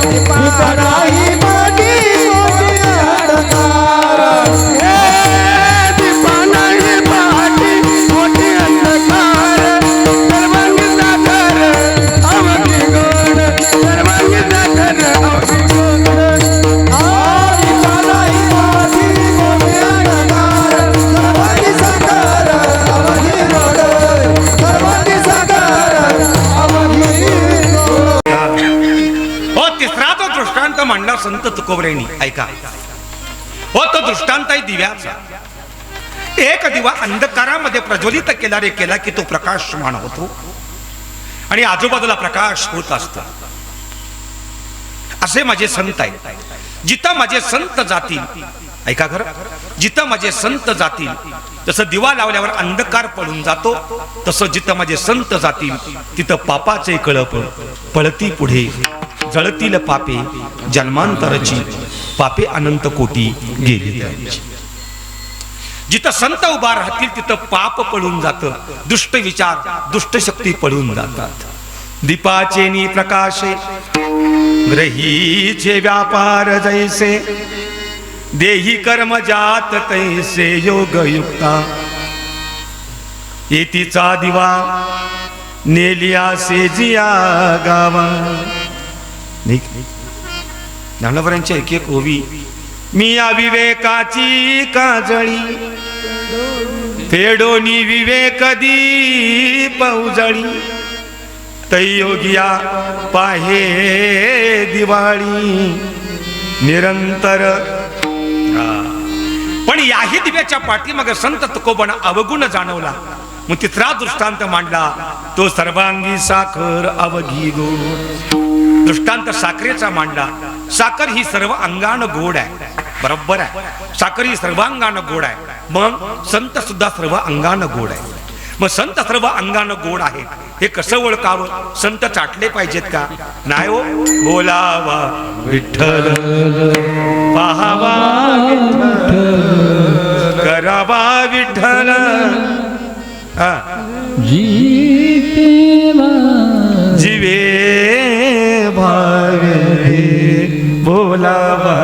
Speaker 3: दीपानाही पाटी पोटी अंधकार.
Speaker 4: दीपानाही पाटी पोटी अंधकार, सर्वांगी साकार अवघी गोड, सर्वांगी साकार अवघी गोड.
Speaker 3: दीपानाही पाटी पोटी अंधकार, सर्वांगी साखर अवघी गोड, सर्वांगी साखर अवघी गोड.
Speaker 1: हो, तिसरा तो दृष्टांत मांडला संत तुकोबऱ्यांनी. ऐका हो, तो दृष्टांत आहे दिव्याचा. एक दिवा अंधकारामध्ये प्रज्वलित केला की तो प्रकाशमान होतो आणि आजूबाजूला प्रकाश होत असतो. असे माझे संत आहेत. जिथं माझे संत जातील, ऐका खरं, जिथं माझे संत जातील जसं दिवा लावल्यावर अंधकार पळून जातो, तसं जिथं माझे संत जातील तिथं पापाचे कळप पळती पुढे, जळतील पापे जन्मांतरची, पापे अनंत कोटी गेली त्यांची. जिथं संत उभा राहतील तिथं पाप पळून जातं, दुष्ट विचार दुष्ट शक्ती पळून जातात. दीपाचे नी प्रकाशे ग्रहीचे व्यापार जैसे, देही कर्म जात तैसे योग युक्ता. येतीचा दिवा नेलिया सेजिया गावा. ज्ञानोबरांच्या एक एक ओवी. मी या विवेकाची काजळी फेडोनी विवेक दीप उजळी, तैयोगिया पाहे दिवाळी निरंतर. पण याही दिव्याच्या पाठीमागे संत तुकोबांना अवगुण जाणवला. मग तिसरा दृष्टांत मांडला तो सर्वांगी साखर अवघी गोड. दृष्टांत साखरेचा मांडला. साखर ही सर्व अंगानं गोड आहे, बरोबर आहे. साखर ही सर्वांगानं गोड आहे. मग संत सुद्धा सर्व अंगानं गोड आहे. मग संत सर्व अंगानं गोड आहे हे कसं ओळखावं? संत चाटले पाहिजेत का? नाही हो. बोलावा विठ्ठल, पाहावा विठ्ठल, करावा विठ्ठल, जीवे भावे बोलावा.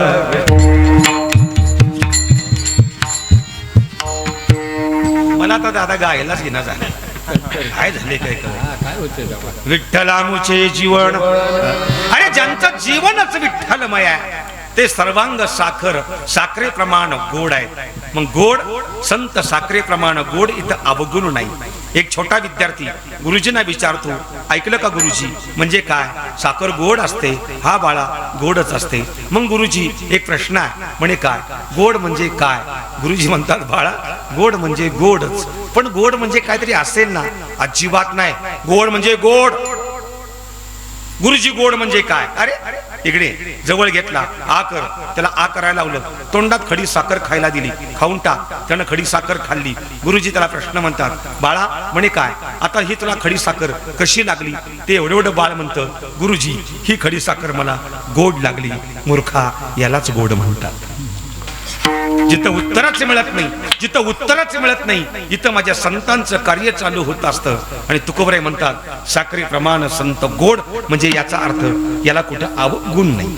Speaker 1: मला तर दादा गायलाच घेणं झालं. काय झाले काय
Speaker 4: काय होते
Speaker 1: विठ्ठलामुचे जीवन. अरे ज्यांचं जीवनच विठ्ठलमय आहे ते सर्वांग साखर, साखरे प्रमाण गोड आहे. मग गोड संत साखरे प्रमाण गोड इथं अवगुण नाही. एक छोटा विद्यार्थी गुरुजींना विचारतो, ऐकलं का गुरुजी म्हणजे काय? साखर गोड असते. हा बाळा गोडच असते. मग गुरुजी एक प्रश्न आहे म्हणे काय? गोड म्हणजे काय? गुरुजी म्हणतात बाळा गोड म्हणजे गोडच. पण गोड म्हणजे काहीतरी असेल ना? अजिबात नाही. गोड म्हणजे गोड. गुरुजी गोड म्हणजे काय? अरे इकडे जवळ घेतला, आ कर, त्याला आ करायला लावलं, तोंडात खडी साखर खायला दिली, खाऊन टाक, त्यानं खडी साखर खाल्ली. गुरुजी त्याला प्रश्न म्हणतात, बाळा म्हणे काय? आता ही तुला खडी साखर कशी लागली? ते एवढं बाळ म्हणतं, गुरुजी ही खडी साखर मला गोड लागली. मूर्खा, यालाच गोड म्हणतात. जिथं उत्तरच मिळत नाही, जिथं उत्तरच मिळत नाही, इथं माझ्या संतांचं कार्य चालू होत असतं. आणि तुकोबराय म्हणतात साखरे प्रमाण संत गोड म्हणजे याचा अर्थ याला कुठं अवगुण नाही.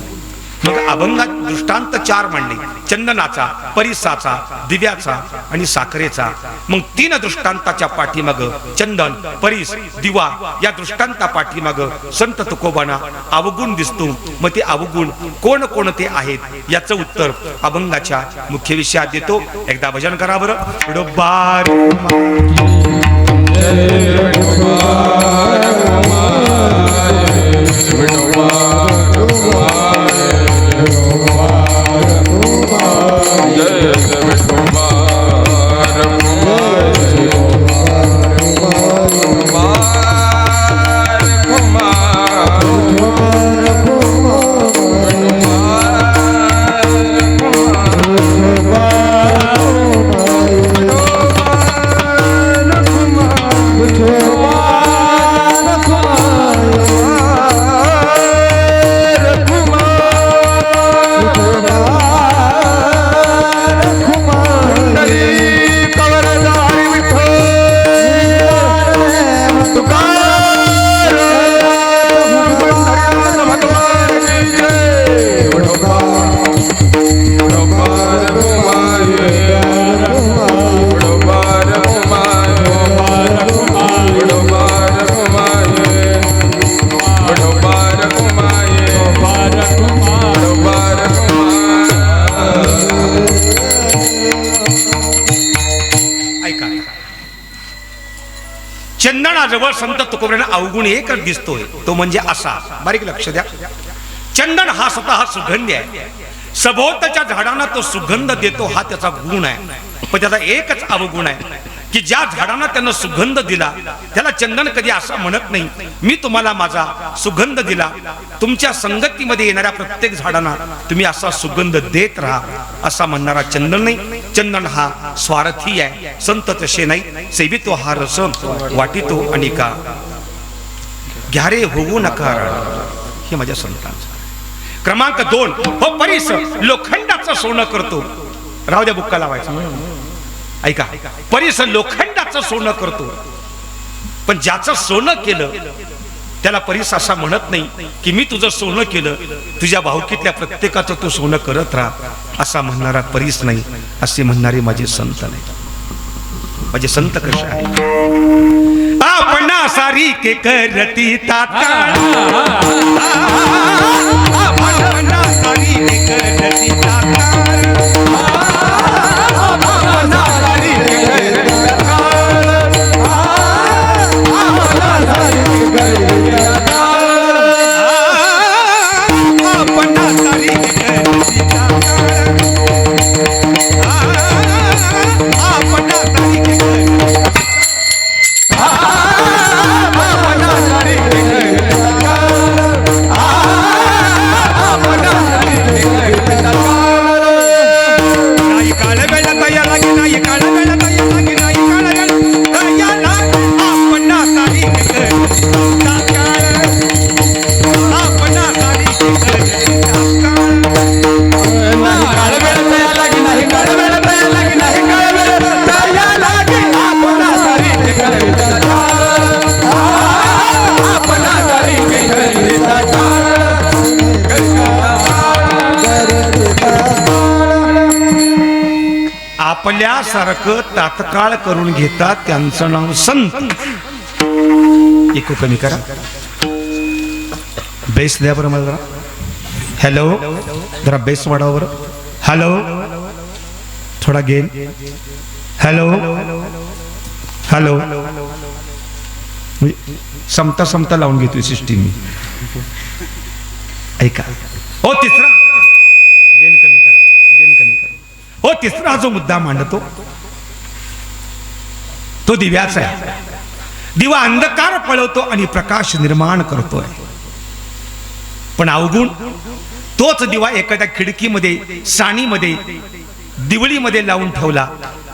Speaker 1: मग अभंगात दृष्टांत चार मांडले, चंदनाचा, परिसाचा, दिव्याचा आणि साखरेचा. मग तीन दृष्टांताच्या पाठीमाग चंदन, परिस, दिवा या दृष्टांता पाठीमाग संत तुकोबांना अवगुण दिसतो. मग ते अवगुण कोण कोणते आहेत याचं उत्तर अभंगाच्या मुख्य विषयात देतो. एकदा भजन करा बरं. विडोबार चंदनाजवळ संत तुकोबरायांना अवगुण एकच दिसतोय, तो म्हणजे असा. बारीक लक्ष द्या. चंदन हा स्वतः सुगंधी आहे. सभोवताच्या झाडांना तो सुगंध देतो, हा त्याचा गुण आहे. पण त्याचा एकच अवगुण आहे की ज्या झाडांना त्यानं सुगंध दिला त्याला चंदन कधी असं म्हणत नाही मी तुम्हाला माझा सुगंध दिला. तुमच्या संगतीमध्ये येणाऱ्या प्रत्येक झाडांना तुम्ही असा सुगंध देत राहा असा म्हणणारा चंदन नाही. चंदन हा स्वार्थी आहे. संत तसे नाही. सेवितो हा रस वाटितो अनिका. घ्यारे होऊ नका हे माझ्या संतांचं. क्रमांक 2, हो परिस लोखंडाचं सोनं करतो. राहू द्या बुक्का लावायचा. ऐका, परिस लोखंडाचं सोनं करतो. पण ज्याचं सोनं केलं त्याला परिस असा म्हणत नाही की मी तुझं सोनं केलं, तुझ्या भावकीतल्या प्रत्येकाचं तू सोनं करत राहा असा म्हणणारा परिस नाही. असे म्हणणारे माझे संत नाही. माझे संत कसे आहे? आपणा सारी के करती तात्काळ, आपणा सारी के करती तात्काळ,
Speaker 2: Hare
Speaker 1: लागे नाही काळा वेळ तया लागे नाही काळा वेळ तयाला आपणा तारी आपणा तारी आपल्यासारखं तात्काळ करून घेतात त्यांचं नाव संत. इको कमी करा, बेस द्या बरं मला जरा. हॅलो, जरा बेस वाढवा बरं. हॅलो, थोडा गेन. हॅलो हॅलो, समता समता लावून घेतोय सिस्टीम मी. ऐका हो, तिसरा गेन कमी करा, गेन कमी करा. हो, तिसरा जो मुद्दा मांडतो तो दिव्याचा आहे. दिवा अंधकार पळवतो आणि प्रकाश निर्माण करतोय. पण अवगुण तोच दिवा एखाद्या खिडकीमध्ये, साणीमध्ये, दिवळीमध्ये लावून ठेवला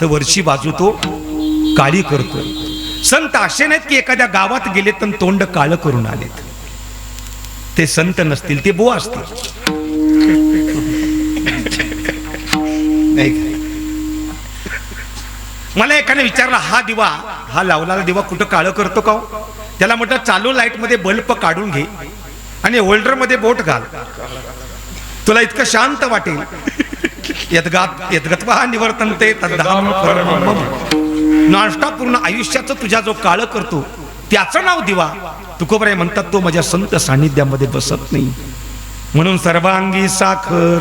Speaker 1: तर वरची बाजू तो काळी करतोय. संत असे नाहीत की एखाद्या गावात गेले तर तोंड काळं करून आलेत. ते संत नसतील, ते बुवा असतील. मला एकाने विचारला, हा दिवा, हा लावलेला दिवा कुठं काळं करतो का? त्याला म्हटलं चालू लाईट मध्ये बल्ब काढून घे आणि होल्डर मध्ये बोट घाल, तुला इतकं शांत वाटेल. यद्गत्वा निवर्तन्ते तद्धाम परमम्. नॉनस्टॉप पूर्ण आयुष्याचं तुझ्या जो काळ करतो त्याचं नाव दिवा. तुकोबराय म्हणतात तो माझ्या संत सान्निध्यामध्ये बसत नाही. म्हणून सर्वांगी साखर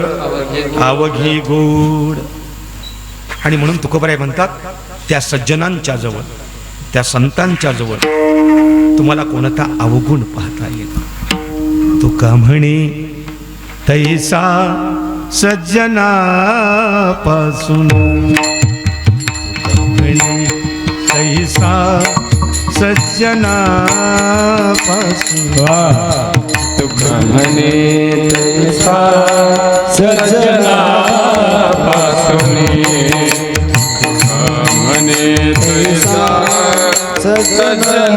Speaker 1: अवघी गोड. आणि म्हणून तुकोबराय म्हणतात त्या सज्जनांच्या जवळ, त्या संतांच्या जवळ तुम्हाला कोणता अवगुण पाहता येईल. तुका म्हणे तैसा सज्जनापासून, तैसा सज्जनापासून,
Speaker 4: तुका म्हणे तैसा सज्जनापासून, तुका म्हणे तैसा सज्जनापासून,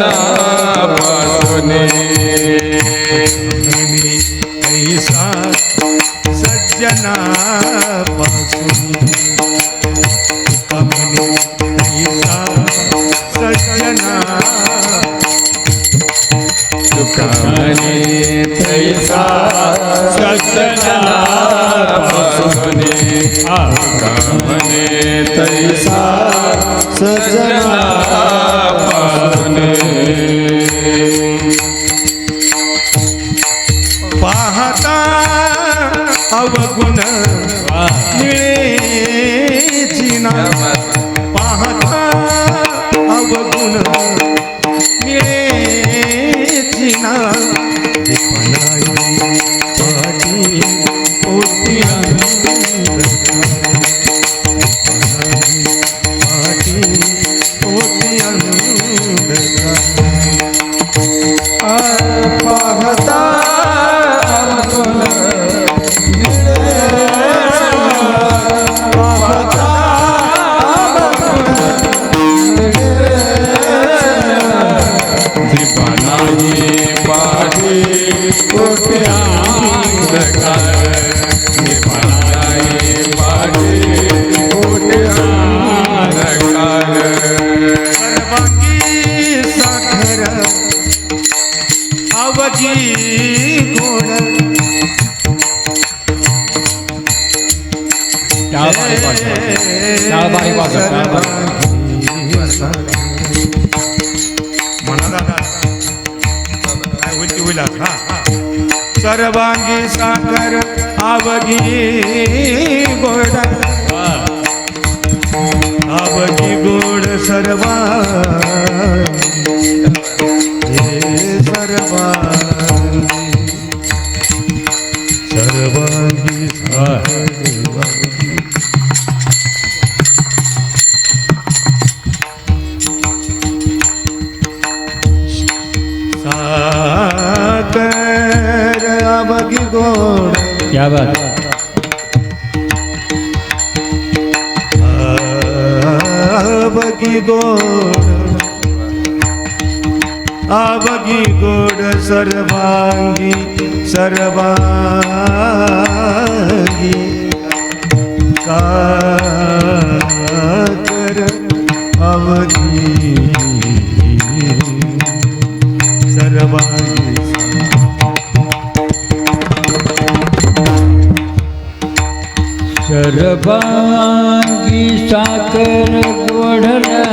Speaker 1: तैसा सज्जनापासून, तुका म्हणे तैसा सज्जना,
Speaker 4: तुका म्हणे तैसा सज्जनापासून, तुका म्हणे तैसा सज्जनापासून.
Speaker 1: पाहता अवगुण मिळेची ना, पाहता अवगुण मिळेची ना. पाठी पोटी पाठी पोटी
Speaker 4: पाहता
Speaker 1: सर्वांगी साखर आवगी गोड, आवगी गोड सर्वा सर्वांगी सर्वांगी साखर आवगी गोड. क्या बात.
Speaker 2: आवगी गोड सर्वांगी सर्वांगी साकर अवगी सर्वांगी
Speaker 4: सर्वांगी साकर गोडला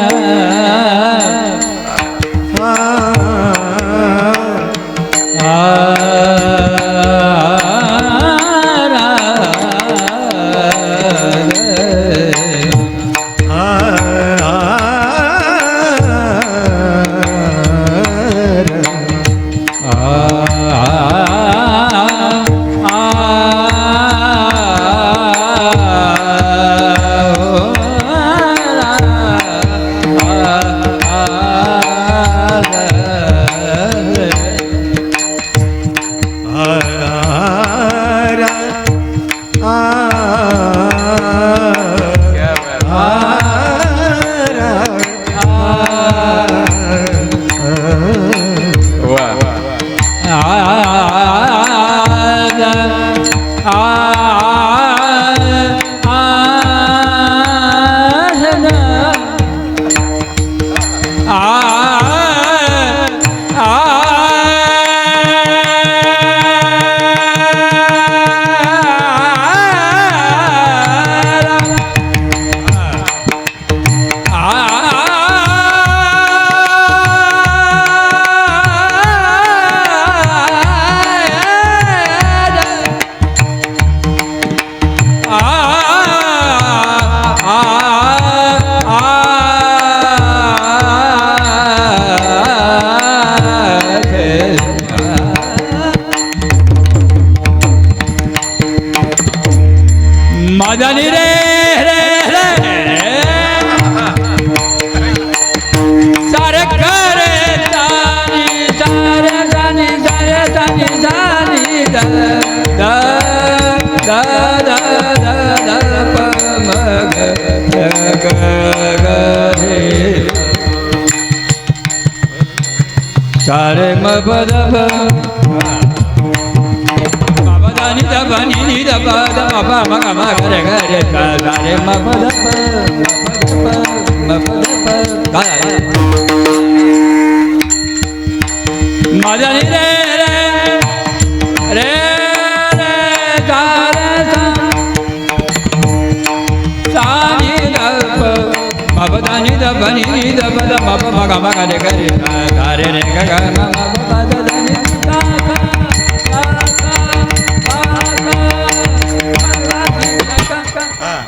Speaker 4: मदनी रे रे रे सारे करे तानी सारे तानी सारे तानी तानी दा दा दा दा दा दा प म ग ग ग रे सारे म प द प ni da ba ni da ba da ma ba ma ga ma ga re ga re ga ga re ma ba da ba ma ba da ba ga ma da ni re re re re ga re sa sa ni da ba ma ba da ni da ba ni da ba da ma ba ma ga re ga re ga re ga ga ma ba da da ni da ka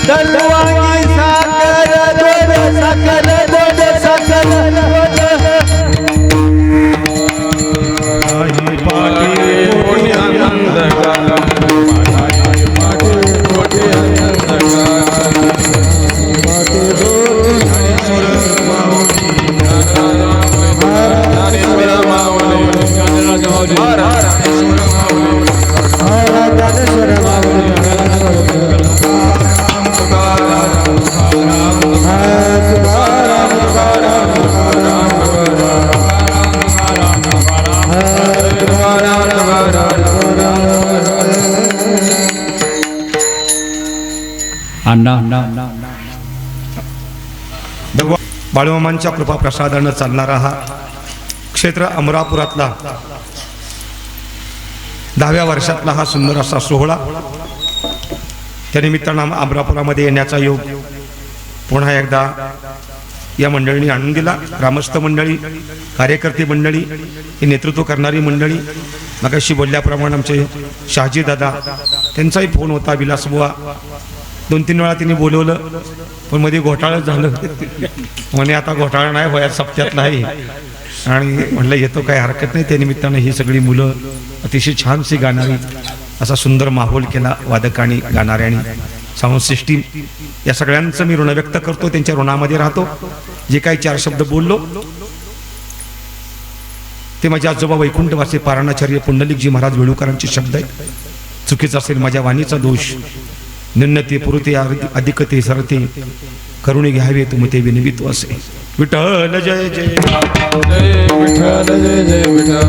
Speaker 2: दलवांगी साखर दूध साखर दूध साखर
Speaker 4: अण्णा
Speaker 1: भगवान बाळूमामांच्या कृपा प्रसादानं चालणारा हा क्षेत्र अमरापुरातला 10व्या वर्षातला हा सुंदर असा सोहळा. त्यानिमित्तानं अमरापुरामध्ये येण्याचा योग पुन्हा एकदा या मंडळींनी आणून दिला. ग्रामस्थ मंडळी, कार्यकर्ते मंडळी, ही नेतृत्व करणारी मंडळी, मगाशी बोलल्याप्रमाणे आमचे शहाजी दादा, त्यांचाही फोन होता. विलास बुवा 2-3 वेळा त्यांनी बोलवलं, पण मध्ये घोटाळा झालं. म्हणे आता घोटाळा नाही वयात सप्त्यात नाही, आणि म्हटलं येतो काही हरकत नाही. त्या निमित्तानं ही सगळी मुलं अतिशय छानशी गाणारी, असा सुंदर माहोल केला वादकांनी, गाणाऱ्यांनी, साऊंड सिस्टीम, या सगळ्यांचं मी ऋण व्यक्त करतो. त्यांच्या ऋणामध्ये राहतो. जे काही 4 शब्द बोललो ते माझे आजोबा वैकुंठवासी पारायणाचार्य पुंडलिकजी महाराज वेणुकरांचे शब्द आहेत. चुकीचा असेल माझ्या वाणीचा दोष. निन्नते पुरते अधिकते सरते करुणे घ्यावे तुम ते विनवितो असे. विठ्ठल जय जय
Speaker 3: विठ्ठल जय जय विठ्ठल.